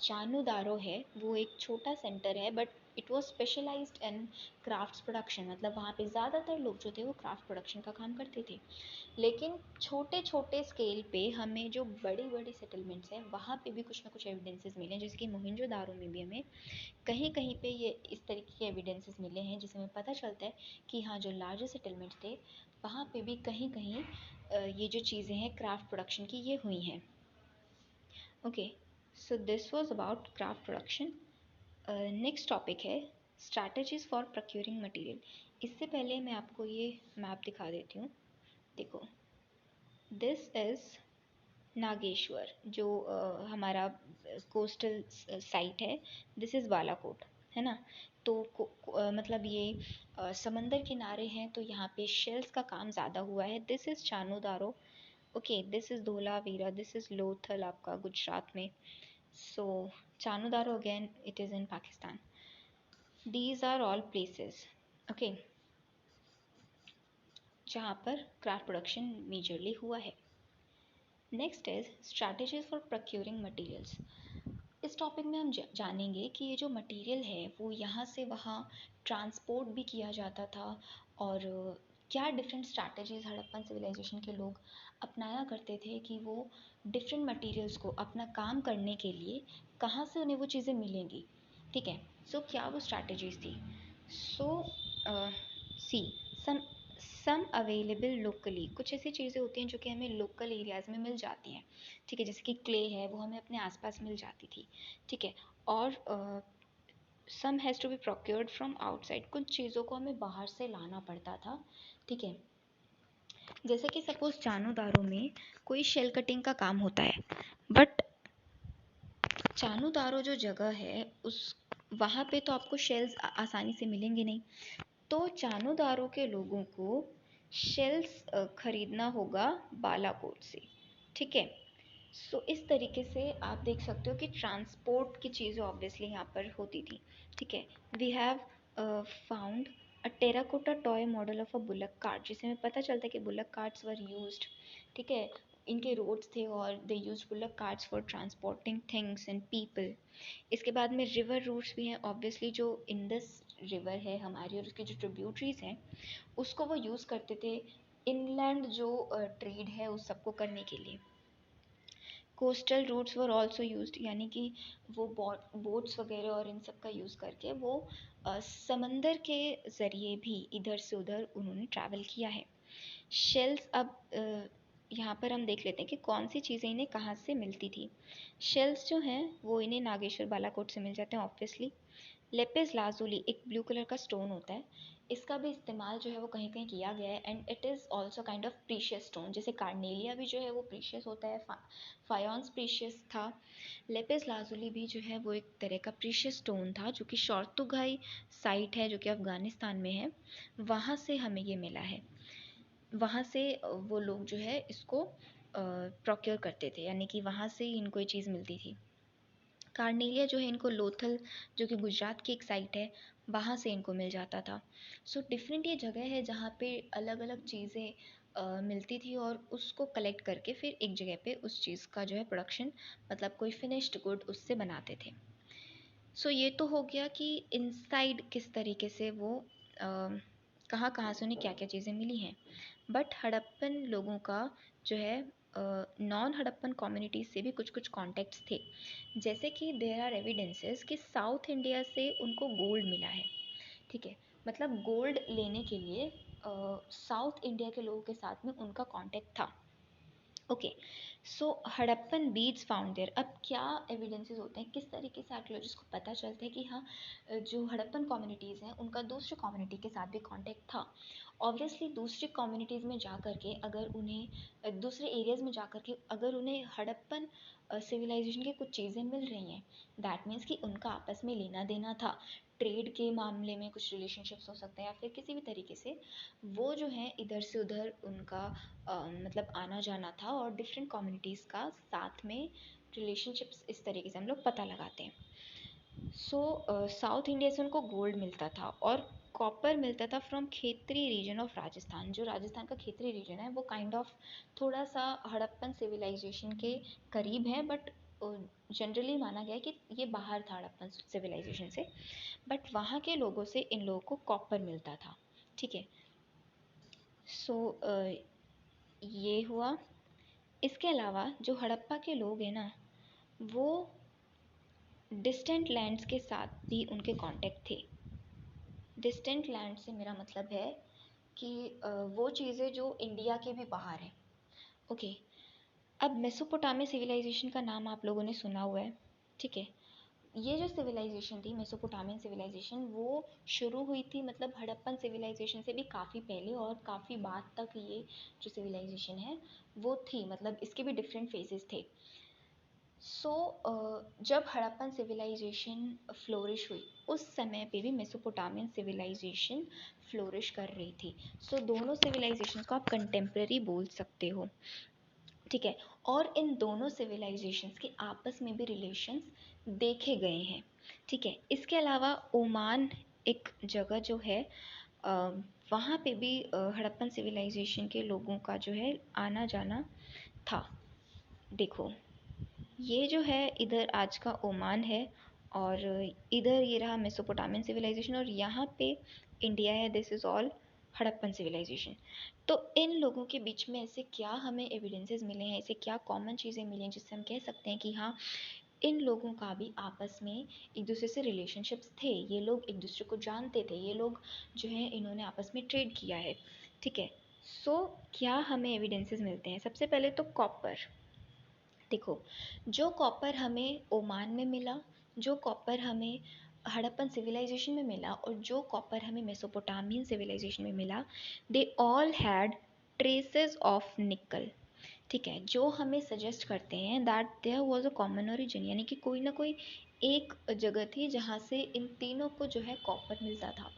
चानूदारो है वो एक छोटा सेंटर है, but it was specialised in crafts production, मतलब वहाँ पे ज़्यादातर लोग जो थे वो क्राफ्ट प्रोडक्शन का काम करते थे। लेकिन छोटे छोटे स्केल पे हमें जो बड़ी बड़ी सेटलमेंट्स हैं वहाँ पे भी कुछ ना कुछ एविडेंसेस मिले, जैसे कि मोहनजोदारो में भी हमें कहीं कहीं पे ये इस तरीके के एविडेंसेस मिले हैं जिससे हमें पता चलता है कि हाँ, जो लार्जर सेटलमेंट थे वहाँ पे भी कहीं कहीं ये जो चीज़ें हैं क्राफ्ट प्रोडक्शन की ये हुई हैं। Okay, so this was about craft production. Next topic है स्ट्रैटेजीज फॉर प्रोक्यूरिंग मटेरियल। इससे पहले मैं आपको ये मैप दिखा देती हूँ, देखो, दिस इज़ नागेश्वर जो हमारा कोस्टल साइट है, दिस इज़ बालाकोट, है ना। तो मतलब ये समंदर किनारे हैं, तो यहाँ पे शेल्स का काम ज़्यादा हुआ है। This is Chanhudaro, okay, this is Dholavira, this is Lothal आपका गुजरात में। So Chanhudaro again it is in Pakistan. These are all places, okay, जहाँ पर क्राफ्ट प्रोडक्शन मेजरली हुआ है। Next is strategies for procuring materials. इस टॉपिक में हम जानेंगे कि ये जो मटेरियल है वो यहाँ से वहाँ ट्रांसपोर्ट भी किया जाता था, और क्या डिफरेंट स्ट्रैटेजीज हड़प्पन सिविलाइजेशन के लोग अपनाया करते थे कि वो डिफरेंट मटेरियल्स को अपना काम करने के लिए कहाँ से उन्हें वो चीज़ें मिलेंगी, ठीक है। सो क्या वो स्ट्रैटेजीज थी। सो सी सम सम अवेलेबल लोकली, कुछ ऐसी चीज़ें होती हैं जो कि हमें लोकल एरियाज़ में मिल जाती हैं, ठीक है, जैसे कि क्ले है वो हमें अपने आसपास मिल जाती थी, ठीक है। और some has to be procured from outside, कुछ चीज़ों को हमें बाहर से लाना पड़ता था, ठीक है। जैसे कि सपोज चानूदारो में कोई शेल कटिंग का काम होता है, बट चानूदारो जो जगह है उस वहाँ पे तो आपको शेल्स आसानी से मिलेंगे नहीं, तो चानूदारो के लोगों को शेल्स खरीदना होगा बालाकोट से, ठीक है। सो इस तरीके से आप देख सकते हो कि ट्रांसपोर्ट की चीज़ें ऑब्वियसली यहाँ पर होती थी, ठीक है। We have found a terracotta toy model of a bullock cart, जिससे हमें पता चलता है कि बुलक कार्ट्स वर यूज्ड, ठीक है, इनके रोड्स थे और they use bullock carts for transporting things and people. इसके बाद में रिवर रूट्स भी हैं, ऑब्वियसली जो इंडस रिवर है हमारी और उसकी जो ट्रिब्यूटरीज हैं उसको वो यूज़ करते थे इनलैंड जो ट्रेड है उस सबको करने के लिए। Coastal routes were also used, यानी कि वो बोट्स वगैरह और इन सब का यूज़ करके वो समंदर के ज़रिए भी इधर से उधर उन्होंने ट्रैवल किया है। शेल्स, अब यहाँ पर हम देख लेते हैं कि कौन सी चीज़ें इन्हें कहाँ से मिलती थी। शेल्स जो हैं वो इन्हें नागेश्वर बालाकोट से मिल जाते हैं ऑब्वियसली। लेपिस लाजुली एक ब्लू कलर का स्टोन होता है, इसका भी इस्तेमाल जो है वो कहीं कहीं किया गया है, and it is also kind of precious stone, जैसे कार्नेलिया भी जो है वो प्रीशियस होता है, फायोन्स प्रीशियस था। लेपिस लाजुली भी जो है वो एक तरह का प्रीशियस स्टोन था, जो कि शॉर्तुगाई साइट है जो कि अफ़गानिस्तान में है, वहाँ से हमें ये मिला है। वहाँ से वो लोग जो है इसको प्रोक्योर करते थे, यानी कि वहाँ से ही इनको ये चीज़ मिलती थी। कार्नेलिया जो है इनको लोथल, जो कि गुजरात की एक साइट है, वहाँ से इनको मिल जाता था। सो डिफरेंट ये जगह है जहाँ पे अलग अलग चीज़ें मिलती थी और उसको कलेक्ट करके फिर एक जगह पे उस चीज़ का जो है प्रोडक्शन, मतलब कोई फिनिश्ड गुड उससे बनाते थे। सो ये तो हो गया कि इनसाइड किस तरीके से वो कहाँ कहाँ से उन्हें क्या क्या चीज़ें मिली हैं। बट हड़प्पन लोगों का जो है नॉन हड़प्पन कम्युनिटीज़ से भी कुछ कुछ कॉन्टेक्ट्स थे। जैसे कि देयर आर एविडेंसेस कि साउथ इंडिया से उनको गोल्ड मिला है। ठीक है, मतलब गोल्ड लेने के लिए साउथ इंडिया के लोगों के साथ में उनका कॉन्टेक्ट था। Okay, so Harappan beads found there. अब क्या एविडेंसेस होते हैं, किस तरीके से आर्कियोलॉजिस्ट को पता चलता है कि हाँ जो हड़प्पन कम्युनिटीज़ हैं उनका दूसरे कम्युनिटी के साथ भी कांटेक्ट था। ऑब्वियसली दूसरी कम्युनिटीज़ में जा कर के अगर उन्हें दूसरे एरियाज़ में जा कर के अगर उन्हें हड़प्पन सिविलाइजेशन की कुछ चीज़ें मिल रही हैं, दैट मीन्स कि उनका आपस में लेना देना था। ट्रेड के मामले में कुछ रिलेशनशिप्स हो सकते हैं या फिर किसी भी तरीके से वो जो है इधर से उधर उनका मतलब आना जाना था, और डिफरेंट कम्युनिटीज़ का साथ में रिलेशनशिप्स इस तरीके से हम लोग पता लगाते हैं। सो साउथ इंडिया से उनको गोल्ड मिलता था और कॉपर मिलता था from Khetri region of Rajasthan. जो राजस्थान का खेत्री रीजन है वो काइंड ऑफ थोड़ा सा हड़प्पन सिविलाइजेशन के करीब है, बट जनरली माना गया है कि ये बाहर था हड़प्पन सिविलाइजेशन से, बट वहाँ के लोगों से इन लोगों को कॉपर मिलता था। ठीक है, सो ये हुआ। इसके अलावा जो हड़प्पा के लोग हैं ना, वो डिस्टेंट लैंड्स के साथ भी उनके कांटेक्ट थे। डिस्टेंट लैंड से मेरा मतलब है कि वो चीज़ें जो इंडिया के भी बाहर हैं। ओके, अब मेसोपोटामिया सिविलाइजेशन का नाम आप लोगों ने सुना हुआ है। ठीक है, ये जो सिविलाइजेशन थी मेसोपोटामियन सिविलाइजेशन, वो शुरू हुई थी मतलब हड़प्पन सिविलाइजेशन से भी काफ़ी पहले और काफ़ी बाद तक ये जो सिविलाइजेशन है वो थी, मतलब इसके भी डिफरेंट फेजेस थे। सो जब हड़प्पन सिविलाइजेशन फ्लोरिश हुई उस समय पे भी मेसोपोटामियन सिविलाइजेशन फ्लोरिश कर रही थी। सो दोनों सिविलाइजेशंस को आप कंटेम्प्रेरी बोल सकते हो। ठीक है, और इन दोनों सिविलाइजेशंस के आपस में भी रिलेशंस देखे गए हैं। ठीक है, इसके अलावा ओमान एक जगह जो है वहाँ पे भी हड़प्पन सिविलाइजेशन के लोगों का जो है आना जाना था। देखो, ये जो है इधर आज का ओमान है और इधर ये रहा मेसोपोटामियन सिविलाइजेशन और यहाँ पे इंडिया है। This is all Harappan civilisation. तो इन लोगों के बीच में ऐसे क्या हमें एविडेंसेस मिले हैं, ऐसे क्या कॉमन चीज़ें मिली हैं जिससे हम कह सकते हैं कि हाँ इन लोगों का भी आपस में एक दूसरे से रिलेशनशिप्स थे, ये लोग एक दूसरे को जानते थे, ये लोग जो है इन्होंने आपस में ट्रेड किया है। ठीक है, सो क्या हमें एविडेंसेस मिलते हैं? सबसे पहले तो कॉपर। देखो, जो कॉपर हमें ओमान में मिला, जो कॉपर हमें हड़प्पन सिविलाइजेशन में मिला और जो कॉपर हमें मेसोपोटामियन सिविलाइजेशन में मिला, they all had traces of nickel. ठीक है, जो हमें सजेस्ट करते हैं that there was a common origin, यानी कि कोई ना कोई एक जगह थी जहाँ से इन तीनों को जो है कॉपर मिलता था।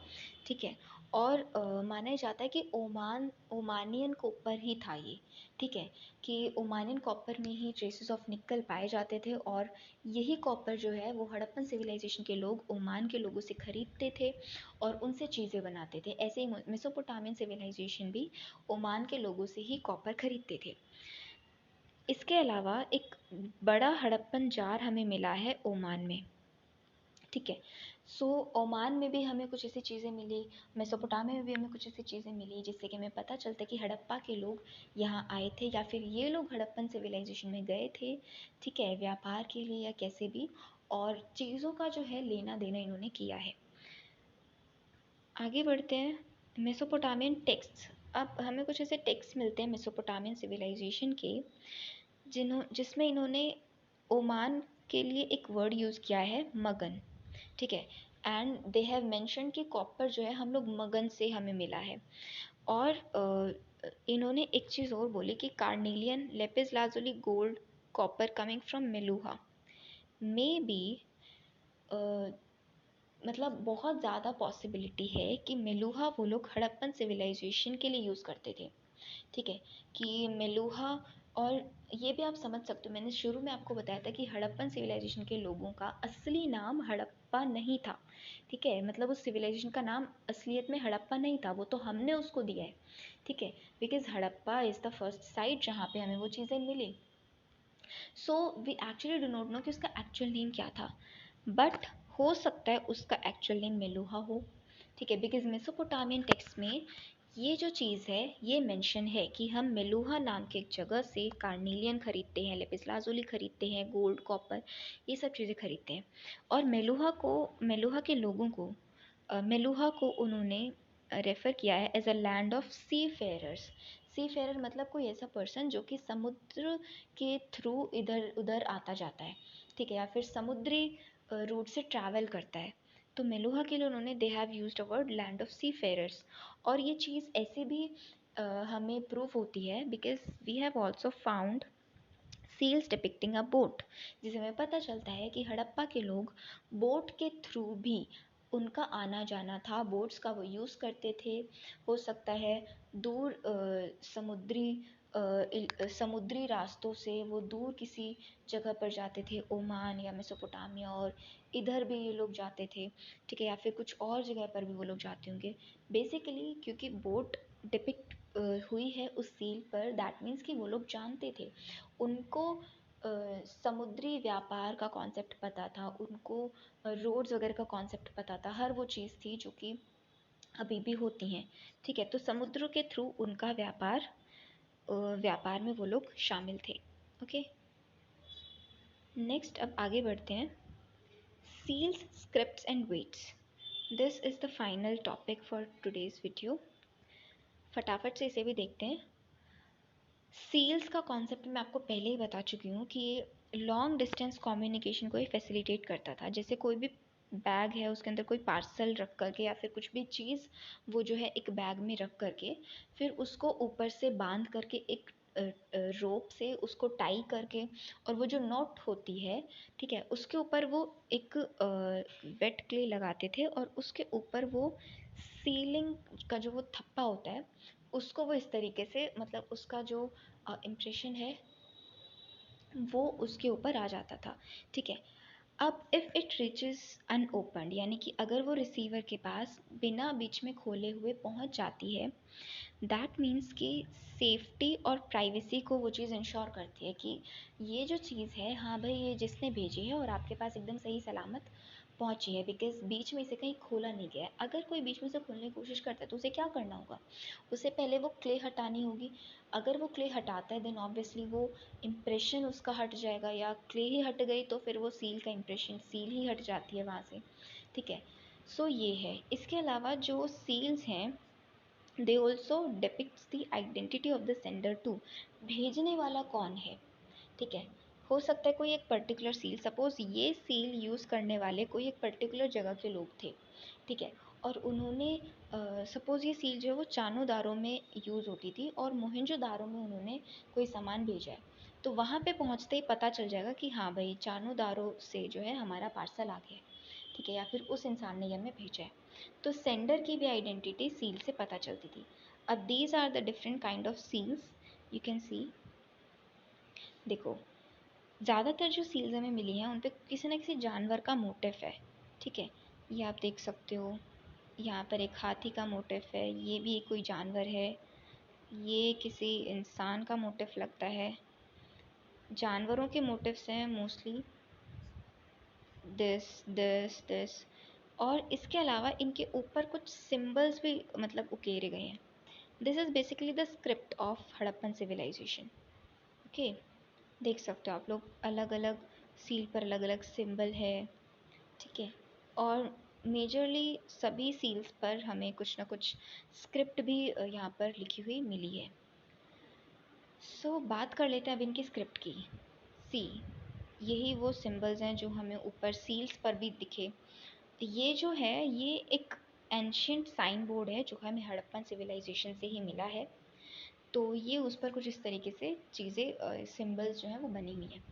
ठीक है, और माना जाता है कि ओमानियन कॉपर ही था ये। ठीक है, कि ओमानियन कॉपर में ही ट्रेसेस ऑफ निकल पाए जाते थे और यही कॉपर जो है वो हड़प्पन सिविलाइजेशन के लोग ओमान के लोगों से खरीदते थे और उनसे चीज़ें बनाते थे। ऐसे ही मेसोपोटामियन सिविलाइजेशन भी ओमान के लोगों से ही कॉपर खरीदते थे। इसके अलावा एक बड़ा हड़प्पन जार हमें मिला है ओमान में। ठीक है, सो ओमान में भी हमें कुछ ऐसी चीज़ें मिली, मेसोपोटामिया में भी हमें कुछ ऐसी चीज़ें मिली जिससे कि हमें पता चलता है कि हड़प्पा के लोग यहाँ आए थे या फिर ये लोग हड़प्पन सिविलाइजेशन में गए थे। ठीक है, व्यापार के लिए या कैसे भी, और चीज़ों का जो है लेना देना इन्होंने किया है। आगे बढ़ते हैं, मेसोपोटामियन टेक्स्ट। अब हमें कुछ ऐसे टेक्स्ट मिलते हैं मेसोपोटामियन सिविलाइजेशन के जिसमें इन्होंने ओमान के लिए एक वर्ड यूज़ किया है, मगन। ठीक है, एंड दे हैव मेंशन कि कॉपर जो है हम लोग मगन से हमें मिला है। और इन्होंने एक चीज़ और बोली कि carnelian lapis lazuli gold copper coming from Meluha may be, मतलब बहुत ज़्यादा पॉसिबिलिटी है कि मेलुहा वो लोग हड़प्पन सिविलाइजेशन के लिए यूज़ करते थे। ठीक है, कि मेलुहा, और ये भी आप समझ सकते हो मैंने शुरू में आपको बताया था कि हड़प्पन सिविलाइजेशन के लोगों का असली नाम हड़प्पा नहीं था। ठीक है, मतलब उस सिविलाइजेशन का नाम असलियत में हड़प्पा नहीं था, वो तो हमने उसको दिया है। ठीक है, because Harappa is the first site जहाँ पे हमें वो चीज़ें मिली। So we actually do not know कि उसका एक्चुअल नेम क्या था, बट हो सकता है उसका एक्चुअल नेम मेलुहा हो। ठीक है, बिकॉज मेसोपोटामियन टेक्स्ट में ये जो चीज़ है ये मेंशन है कि हम मेलुहा नाम की एक जगह से कार्निलियन खरीदते हैं, लेपिस लाजुली खरीदते हैं, गोल्ड, कॉपर, ये सब चीज़ें खरीदते हैं। और मेलुहा के लोगों को मेलुहा को उन्होंने रेफ़र किया है as a land of seafarers. Seafarer मतलब कोई ऐसा पर्सन जो कि समुद्र के थ्रू इधर उधर आता जाता है, ठीक है, या फिर समुद्री रूट से ट्रैवल करता है। तो मेलुहा के लिए उन्होंने they have used a word land of seafarers. और ये चीज़ ऐसे भी हमें प्रूव होती है because we have also found seals depicting a boat, जिसे हमें पता चलता है कि हड़प्पा के लोग बोट के थ्रू भी उनका आना जाना था, बोट्स का वो यूज़ करते थे। हो सकता है दूर समुद्री रास्तों से वो दूर किसी जगह पर जाते थे, ओमान या मेसोपोटामिया, और इधर भी ये लोग जाते थे, ठीक है, या फिर कुछ और जगह पर भी वो लोग जाते होंगे। बेसिकली क्योंकि बोट डिपिक्ट हुई है उस सील पर, दैट मीन्स कि वो लोग जानते थे, उनको समुद्री व्यापार का कॉन्सेप्ट पता था, उनको रोड्स वगैरह का कॉन्सेप्ट पता था, हर वो चीज़ थी जो कि अभी भी होती हैं, ठीक है। तो समुद्र के थ्रू उनका व्यापार में वो लोग शामिल थे। ओके, नेक्स्ट अब आगे बढ़ते हैं। Seals, scripts and weights, this is the final topic for today's video. फटाफट से इसे भी देखते हैं। सील्स का कॉन्सेप्ट मैं आपको पहले ही बता चुकी हूँ कि लॉन्ग डिस्टेंस कम्युनिकेशन को ही फैसिलिटेट करता था। जैसे कोई भी बैग है, उसके अंदर कोई पार्सल रख करके या फिर कुछ भी चीज़ वो जो है एक बैग में रख करके, फिर उसको ऊपर से बांध करके एक रोप से उसको टाई करके, और वो जो नॉट होती है, ठीक है, उसके ऊपर वो एक वेट क्ले लगाते थे और उसके ऊपर वो सीलिंग का जो वो थप्पा होता है उसको वो इस तरीके से, मतलब उसका जो इम्प्रेशन है वो उसके ऊपर आ जाता था, ठीक है। अब इफ़ इट रीचेस अनओपन्ड, यानी कि अगर वो रिसीवर के पास बिना बीच में खोले हुए पहुंच जाती है, दैट मीन्स कि सेफ्टी और प्राइवेसी को वो चीज़ इंश्योर करती है कि ये जो चीज़ है, हाँ भाई, ये जिसने भेजी है और आपके पास एकदम सही सलामत पहुंची है, बिकॉज बीच में से कहीं खोला नहीं गया है। अगर कोई बीच में से खोलने की कोशिश करता है तो उसे क्या करना होगा, उसे पहले वो क्ले हटानी होगी। अगर वो क्ले हटाता है देन ऑब्वियसली वो इम्प्रेशन उसका हट जाएगा, या क्ले ही हट गई तो फिर वो सील का इम्प्रेशन, सील ही हट जाती है वहाँ से, ठीक है। सो ये है। इसके अलावा जो सील्स हैं they also depicts the identity of the sender too, भेजने वाला कौन है, ठीक है। हो सकता है कोई एक पर्टिकुलर सील, सपोज़ ये सील यूज़ करने वाले कोई एक पर्टिकुलर जगह के लोग थे, ठीक है, और उन्होंने सपोज़ ये सील जो है वो चानोदारो में यूज़ होती थी और मोहनजोदारो में उन्होंने कोई सामान भेजा है, तो वहाँ पे पहुँचते ही पता चल जाएगा कि हाँ भाई, चानोदारो से जो है हमारा पार्सल आ गया है, ठीक है, या फिर उस इंसान ने ये हमें भेजा है। तो सेंडर की भी आइडेंटिटी सील से पता चलती थी। अब these are the different kind of seals, you can see. देखो, ज़्यादातर जो सील्स हमें मिली हैं उन पे किसी न किसी जानवर का मोटिव है, ठीक है। ये आप देख सकते हो, यहाँ पर एक हाथी का मोटिव है, ये भी कोई जानवर है, ये किसी इंसान का मोटिव लगता है। जानवरों के मोटिव्स हैं मोस्टली दिस दिस दिस, और इसके अलावा इनके ऊपर कुछ सिंबल्स भी मतलब उकेरे गए हैं। This is basically the script of Harappan civilisation. Okay, देख सकते हो आप लोग, अलग अलग सील पर अलग अलग सिंबल है, ठीक है। और मेजरली सभी सील्स पर हमें कुछ ना कुछ स्क्रिप्ट भी यहाँ पर लिखी हुई मिली है। सो बात कर लेते हैं अब इनकी स्क्रिप्ट की। सी, यही वो सिंबल्स हैं जो हमें ऊपर सील्स पर भी दिखे। ये जो है ये एक एंशियंट साइन बोर्ड है जो हमें हड़प्पन सिविलाइजेशन से ही मिला है। तो ये उस पर कुछ इस तरीके से चीज़ें, सिंबल्स जो हैं वो बनी हुई हैं।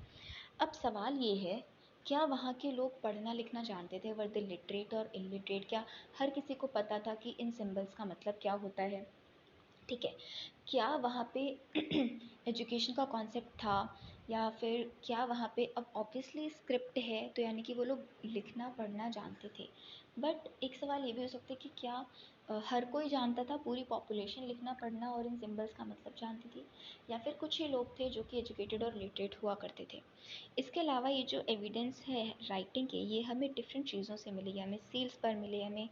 अब सवाल ये है, क्या वहाँ के लोग पढ़ना लिखना जानते थे, वर दे लिटरेट और इलिटरेट, क्या हर किसी को पता था कि इन सिंबल्स का मतलब क्या होता है, ठीक है। क्या वहाँ पे एजुकेशन का कॉन्सेप्ट था, या फिर क्या वहाँ पे, अब ऑब्वियसली स्क्रिप्ट है तो यानी कि वो लोग लिखना पढ़ना जानते थे, बट एक सवाल ये भी हो सकता है कि क्या हर कोई जानता था, पूरी पॉपुलेशन लिखना पढ़ना और इन सिंबल्स का मतलब जानती थी, या फिर कुछ ही लोग थे जो कि एजुकेटेड और लिटरेट हुआ करते थे। इसके अलावा ये जो एविडेंस है राइटिंग के, ये हमें डिफरेंट चीज़ों से मिली है, हमें सील्स पर मिले, हमें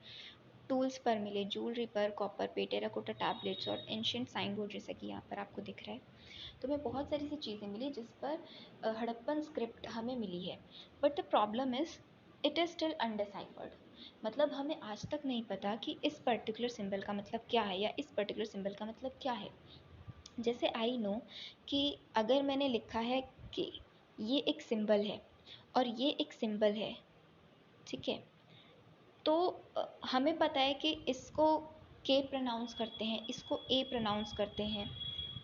टूल्स पर मिले, ज्वेलरी पर, कॉपर पे, टेराकोटा टैबलेट्स और एंशियंट साइन बोर्ड, जैसा कि यहाँ पर आपको दिख रहा है। तो हमें बहुत सारी सी चीज़ें मिली जिस पर हड़प्पन स्क्रिप्ट हमें मिली है, but the problem is it is still undeciphered. मतलब हमें आज तक नहीं पता कि इस पर्टिकुलर सिंबल का मतलब क्या है या इस पर्टिकुलर सिंबल का मतलब क्या है। जैसे आई नो कि अगर मैंने लिखा है कि ये एक सिंबल है और ये एक सिंबल है, ठीक है, तो हमें पता है कि इसको के प्रोनाउंस करते हैं, इसको ए प्रोनाउंस करते हैं,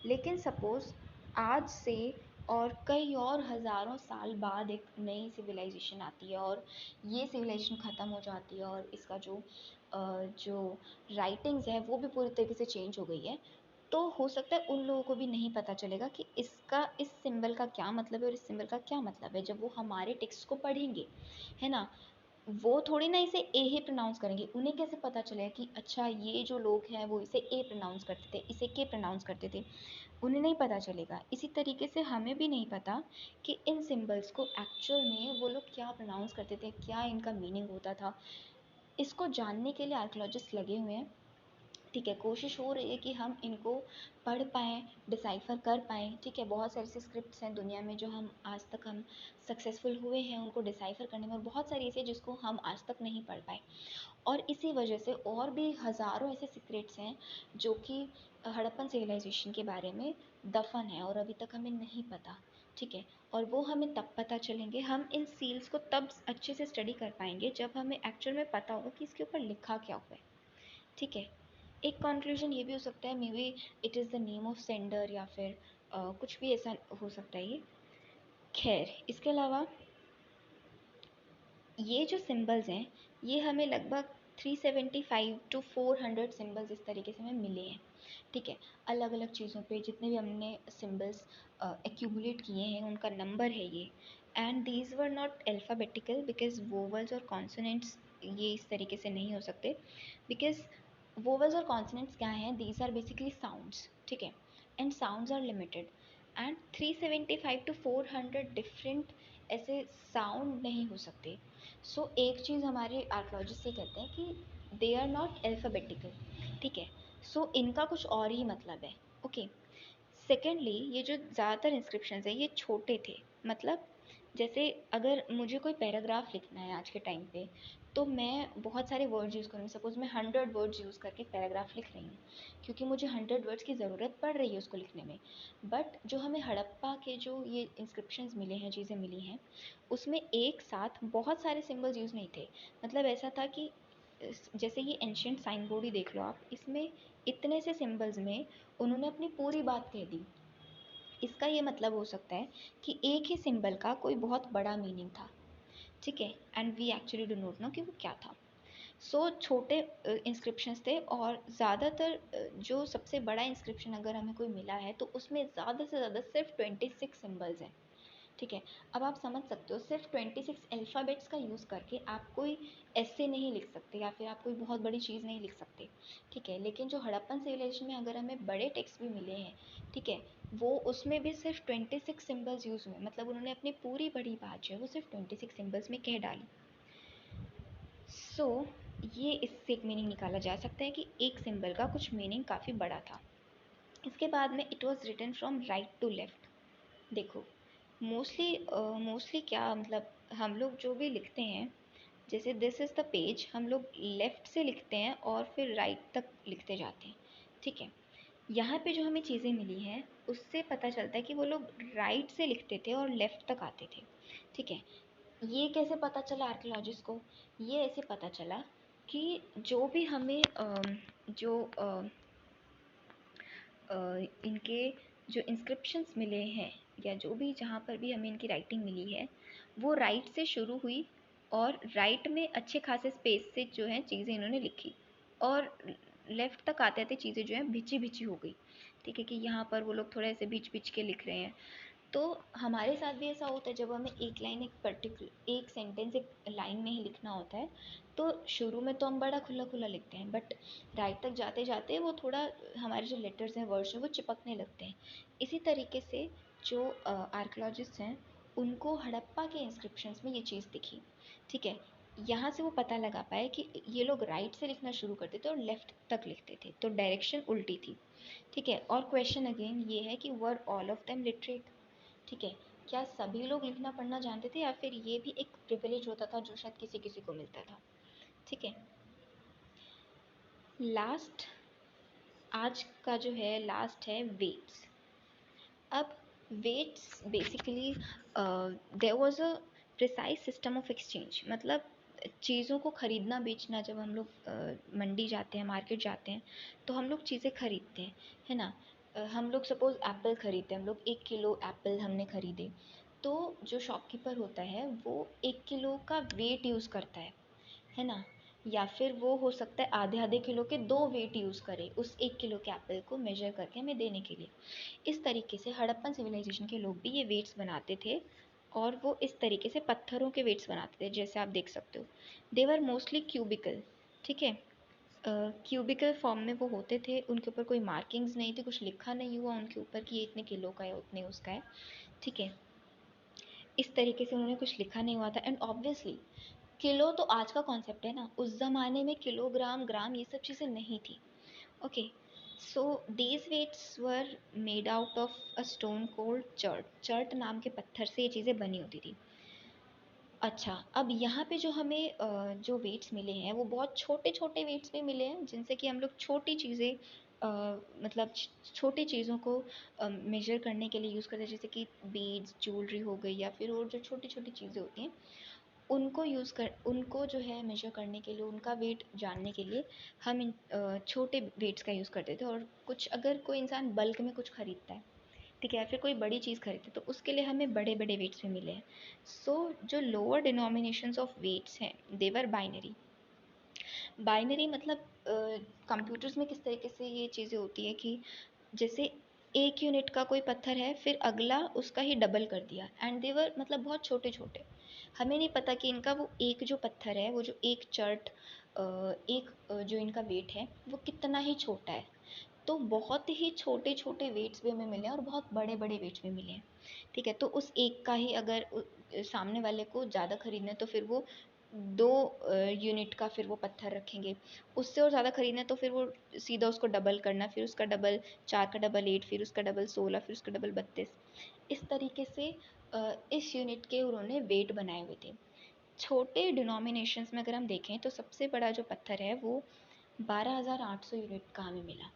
लेकिन सपोज़ आज से और कई और हज़ारों साल बाद एक नई सिविलाइजेशन आती है और ये सिविलाइजेशन ख़त्म हो जाती है और इसका जो राइटिंग्स है वो भी पूरी तरीके से चेंज हो गई है, तो हो सकता है उन लोगों को भी नहीं पता चलेगा कि इसका इस सिंबल का क्या मतलब है और इस सिंबल का क्या मतलब है। जब वो हमारे टेक्स्ट को पढ़ेंगे, है ना, वो थोड़ी ना इसे ए ही प्रोनाउंस करेंगे। उन्हें कैसे पता चलेगा कि अच्छा ये जो लोग हैं वो इसे ए प्रोनाउंस करते थे, इसे के प्रोनाउंस करते थे, उन्हें नहीं पता चलेगा। इसी तरीके से हमें भी नहीं पता कि इन सिंबल्स को एक्चुअल में वो लोग क्या प्रोनाउंस करते थे, क्या इनका मीनिंग होता था। इसको जानने के लिए आर्कियोलॉजिस्ट लगे हुए हैं, ठीक है, कोशिश हो रही है कि हम इनको पढ़ पाएँ, डिसाइफ़र कर पाएँ, ठीक है। बहुत सारी ऐसी स्क्रिप्ट्स हैं दुनिया में जो हम आज तक हम सक्सेसफुल हुए हैं उनको डिसाइफ़र करने में, और बहुत सारी ऐसी हैं जिसको हम आज तक नहीं पढ़ पाए। और इसी वजह से और भी हज़ारों ऐसे सीक्रेट्स हैं जो कि हड़प्पन सिविलाइजेशन के बारे में दफन है और अभी तक हमें नहीं पता, ठीक है। और वो हमें तब पता चलेंगे, हम इन सील्स को तब अच्छे से स्टडी कर पाएंगे जब हमें एक्चुअल में पता होगा कि इसके ऊपर लिखा क्या हुआ है, ठीक है। एक कंक्लूजन ये भी हो सकता है, may be it is the name of sender या फिर कुछ भी ऐसा हो सकता है ये। खैर, इसके अलावा ये जो सिंबल्स हैं ये हमें लगभग 375 टू 400 सिंबल्स इस तरीके से हमें मिले हैं, ठीक है। अलग अलग चीज़ों पे जितने भी हमने सिंबल्स एक्यूमुलेट किए हैं उनका नंबर है ये। And these were not alphabetical because vowels और कॉन्सोनेंट्स ये इस तरीके से नहीं हो सकते, बिकॉज वोवल्स और कॉन्सोनेंट्स क्या हैं, दीज आर बेसिकली साउंड्स, ठीक है, and sounds are limited. And 375 to 400 different ऐसे साउंड नहीं हो सकते। सो एक चीज़ हमारे आर्कोलॉजिस्ट ये कहते हैं कि दे आर नॉट अल्फ़ाबेटिकल, ठीक है। सो इनका कुछ और ही मतलब है, ओके। सेकेंडली, ये जो ज़्यादातर इंस्क्रिप्शंस हैं ये छोटे थे, मतलब जैसे अगर मुझे कोई पैराग्राफ लिखना है आज के टाइम पे तो मैं बहुत सारे वर्ड्स यूज़ करूँगी। सपोज़ मैं 100 वर्ड्स यूज़ करके पैराग्राफ लिख रही हूँ क्योंकि मुझे 100 वर्ड्स की ज़रूरत पड़ रही है उसको लिखने में। बट जो हमें हड़प्पा के जो ये इंस्क्रिप्शंस मिले हैं, चीज़ें मिली हैं, उसमें एक साथ बहुत सारे सिंबल्स यूज़ नहीं थे। मतलब ऐसा था कि जैसे ये एंशियंट साइन बोर्ड ही देख लो आप, इसमें इतने से सिंबल्स में उन्होंने अपनी पूरी बात कह दी। इसका ये मतलब हो सकता है कि एक ही सिंबल का कोई बहुत बड़ा मीनिंग था, ठीक है, and we actually do not know कि वो क्या था। सो छोटे इंस्क्रिप्शंस थे और ज़्यादातर जो सबसे बड़ा इंस्क्रिप्शन अगर हमें कोई मिला है तो उसमें ज़्यादा से ज़्यादा सिर्फ 26 सिंबल्स हैं, ठीक है। अब आप समझ सकते हो सिर्फ 26 अल्फ़ाबेट्स का यूज़ करके आप कोई ऐसे नहीं लिख सकते या फिर आप कोई बहुत बड़ी चीज़ नहीं लिख सकते, ठीक है। लेकिन जो हड़प्पन सिविलाइजेशन में अगर हमें बड़े टेक्स्ट भी मिले हैं, ठीक है, वो उसमें भी सिर्फ 26 सिंबल्स यूज़ हुए, मतलब उन्होंने अपनी पूरी बड़ी बात जो है वो सिर्फ 26 सिंबल्स में कह डाली। सो ये इससे एक मीनिंग निकाला जा सकता है कि एक सिंबल का कुछ मीनिंग काफ़ी बड़ा था। इसके बाद में it was written from right to left. देखो, मोस्टली क्या मतलब हम लोग जो भी लिखते हैं, जैसे दिस इज़ द पेज, हम लोग लेफ़्ट से लिखते हैं और फिर राइट तक लिखते जाते हैं, ठीक है। यहाँ पे जो हमें चीज़ें मिली हैं उससे पता चलता है कि वो लोग राइट से लिखते थे और लेफ़्ट तक आते थे, ठीक है। ये कैसे पता चला आर्कियोलॉजिस्ट को? ये ऐसे पता चला कि जो भी हमें जो इनके जो इंस्क्रिप्शंस मिले हैं या जो भी जहाँ पर भी हमें इनकी राइटिंग मिली है वो राइट से शुरू हुई और राइट में अच्छे खासे स्पेस से जो है चीज़ें इन्होंने लिखी और लेफ़्ट तक आते आते चीज़ें जो हैं भिची भिची हो गई, ठीक है, कि यहाँ पर वो लोग थोड़ा ऐसे बीच बीच के लिख रहे हैं। तो हमारे साथ भी ऐसा होता है जब हमें एक लाइन एक पर्टिकुलर एक सेंटेंस एक लाइन में ही लिखना होता है तो शुरू में तो हम बड़ा खुला खुला लिखते हैं, बट राइट तक जाते जाते वो थोड़ा हमारे जो लेटर्स हैं वर्ड्स हैं वो चिपकने लगते हैं। इसी तरीके से जो आर्कियोलॉजिस्ट हैं उनको हड़प्पा के इंस्क्रिप्शंस में ये चीज़ दिखी, ठीक है। यहाँ से वो पता लगा पाए कि ये लोग राइट से लिखना शुरू करते थे और लेफ्ट तक लिखते थे, तो डायरेक्शन उल्टी थी। ठीक है, और क्वेश्चन अगेन ये है कि were all of them literate? ठीक है, क्या सभी लोग लिखना पढ़ना जानते थे या फिर ये भी एक प्रिविलेज होता था जो शायद किसी किसी को मिलता था? ठीक है, लास्ट, आज का जो है लास्ट है वेट्स। अब weights basically there was a precise system of exchange, मतलब चीज़ों को ख़रीदना बेचना, जब हम लोग मंडी जाते हैं, मार्केट जाते हैं, तो हम लोग चीज़ें ख़रीदते हैं, है ना। हम लोग सपोज़ एप्पल ख़रीदते हैं, हम लोग 1 किलो एप्पल हमने ख़रीदे, तो जो शॉपकीपर होता है वो 1 किलो का वेट यूज़ करता है ना। या फिर वो हो सकता है आधे आधे किलो के 2 वेट यूज़ करे उस 1 किलो के एप्पल को मेजर करके हमें देने के लिए। इस तरीके से हड़प्पन सिविलाइजेशन के लोग भी ये वेट्स बनाते थे, और वो इस तरीके से पत्थरों के वेट्स बनाते थे, जैसे आप देख सकते हो। दे वर मोस्टली क्यूबिकल। ठीक है, क्यूबिकल फॉर्म में वो होते थे, उनके ऊपर कोई मार्किंग्स नहीं थी, कुछ लिखा नहीं हुआ उनके ऊपर कि ये इतने किलो का है, उतने उसका है। ठीक है, इस तरीके से उन्होंने कुछ लिखा नहीं हुआ था। एंड ऑब्वियसली किलो तो आज का कॉन्सेप्ट है ना, उस ज़माने में किलोग्राम, ग्राम, ये सब चीज़ें नहीं थी। Okay, so these weights were made out of a stone called chert. Chert नाम के पत्थर से ये चीज़ें बनी होती थी। अच्छा, अब यहाँ पे जो हमें जो वेट्स मिले हैं वो बहुत छोटे छोटे वेट्स भी मिले हैं, जिनसे कि हम लोग छोटी चीज़ें मतलब छोटी चीज़ों को मेजर करने के लिए यूज़ करते हैं, जैसे कि बीड्स, ज्वेलरी हो गई, या फिर और जो छोटी छोटी चीज़ें होती हैं उनको जो है मेजर करने के लिए, उनका वेट जानने के लिए हम इन छोटे वेट्स का यूज़ करते थे। और कुछ अगर कोई इंसान बल्क में कुछ खरीदता है, ठीक है, या फिर कोई बड़ी चीज़ खरीदते, तो उसके लिए हमें बड़े बड़े वेट्स भी मिले हैं। सो जो लोअर डिनोमिनेशंस ऑफ वेट्स हैं, देवर बाइनरी। बाइनरी मतलब कंप्यूटर्स में किस तरीके से ये चीज़ें होती है कि जैसे 1 यूनिट का कोई पत्थर है, फिर अगला उसका ही डबल कर दिया, एंड देवर मतलब बहुत छोटे छोटे। हमें नहीं पता कि इनका वो एक जो पत्थर है, वो जो एक चर्ट, जो इनका वेट है वो कितना ही छोटा है। तो बहुत ही छोटे छोटे वेट्स भी हमें मिले हैं और बहुत बड़े बड़े वेट्स भी मिले हैं। ठीक है, तो उस एक का ही अगर सामने वाले को ज़्यादा खरीदना है तो फिर वो 2 यूनिट का फिर वो पत्थर रखेंगे। उससे और ज़्यादा खरीदना है तो फिर वो सीधा उसको डबल करना, फिर उसका डबल 4 का डबल 8, फिर उसका डबल 16, फिर उसका डबल 32। इस तरीके से इस यूनिट के उन्होंने वेट बनाए हुए थे। छोटे डिनोमिनेशंस में अगर हम देखें तो सबसे बड़ा जो पत्थर है वो 12,800 यूनिट का हमें मिला।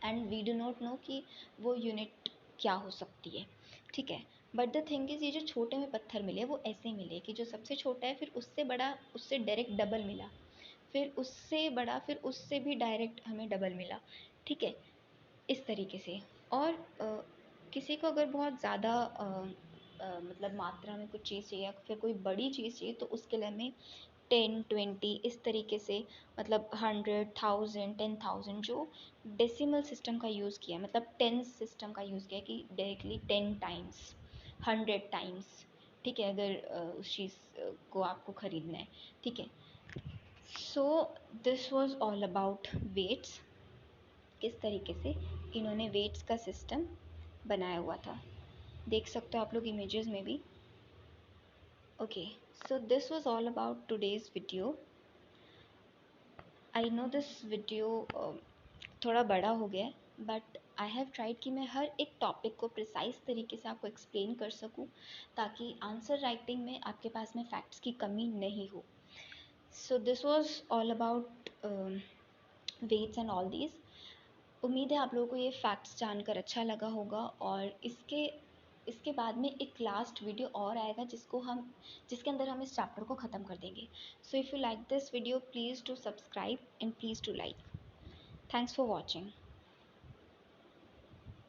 And we do not know कि वो यूनिट क्या हो सकती है। ठीक है, बट द थिंग इज़, ये जो छोटे में पत्थर मिले वो ऐसे मिले कि जो सबसे छोटा है, फिर उससे बड़ा, उससे डायरेक्ट डबल मिला, फिर उससे बड़ा, फिर उससे भी डायरेक्ट हमें डबल मिला। ठीक है, इस तरीके से। और किसी को अगर बहुत ज़्यादा मतलब मात्रा में कुछ चीज़ चाहिए या फिर कोई बड़ी चीज़ चाहिए, तो उसके लिए हमें 10, 20 इस तरीके से, मतलब 100, 1000, 10,000, जो डेसिमल सिस्टम का यूज़ किया है, मतलब टेंस सिस्टम का यूज़ किया है कि डायरेक्टली 10 टाइम्स, 100 टाइम्स। ठीक है, अगर उस चीज़ को आपको ख़रीदना है। ठीक है, so this was all about weights, किस तरीके से इन्होंने वेट्स का सिस्टम बनाया हुआ था। देख सकते हो आप लोग इमेजेस में भी। Okay, so this was all about today's video. I know this video थोड़ा बड़ा हो गया है, बट आई हैव ट्राइड कि मैं हर एक टॉपिक को प्रिसाइज तरीके से आपको एक्सप्लेन कर सकूं, ताकि आंसर राइटिंग में आपके पास में फैक्ट्स की कमी नहीं हो। So this was all about weights and all these. उम्मीद है आप लोगों को ये फैक्ट्स जानकर अच्छा लगा होगा, और इसके बाद में एक लास्ट वीडियो और आएगा जिसके अंदर हम इस चैप्टर को ख़त्म कर देंगे। So if you like this video, please to subscribe and please to like. Thanks for watching.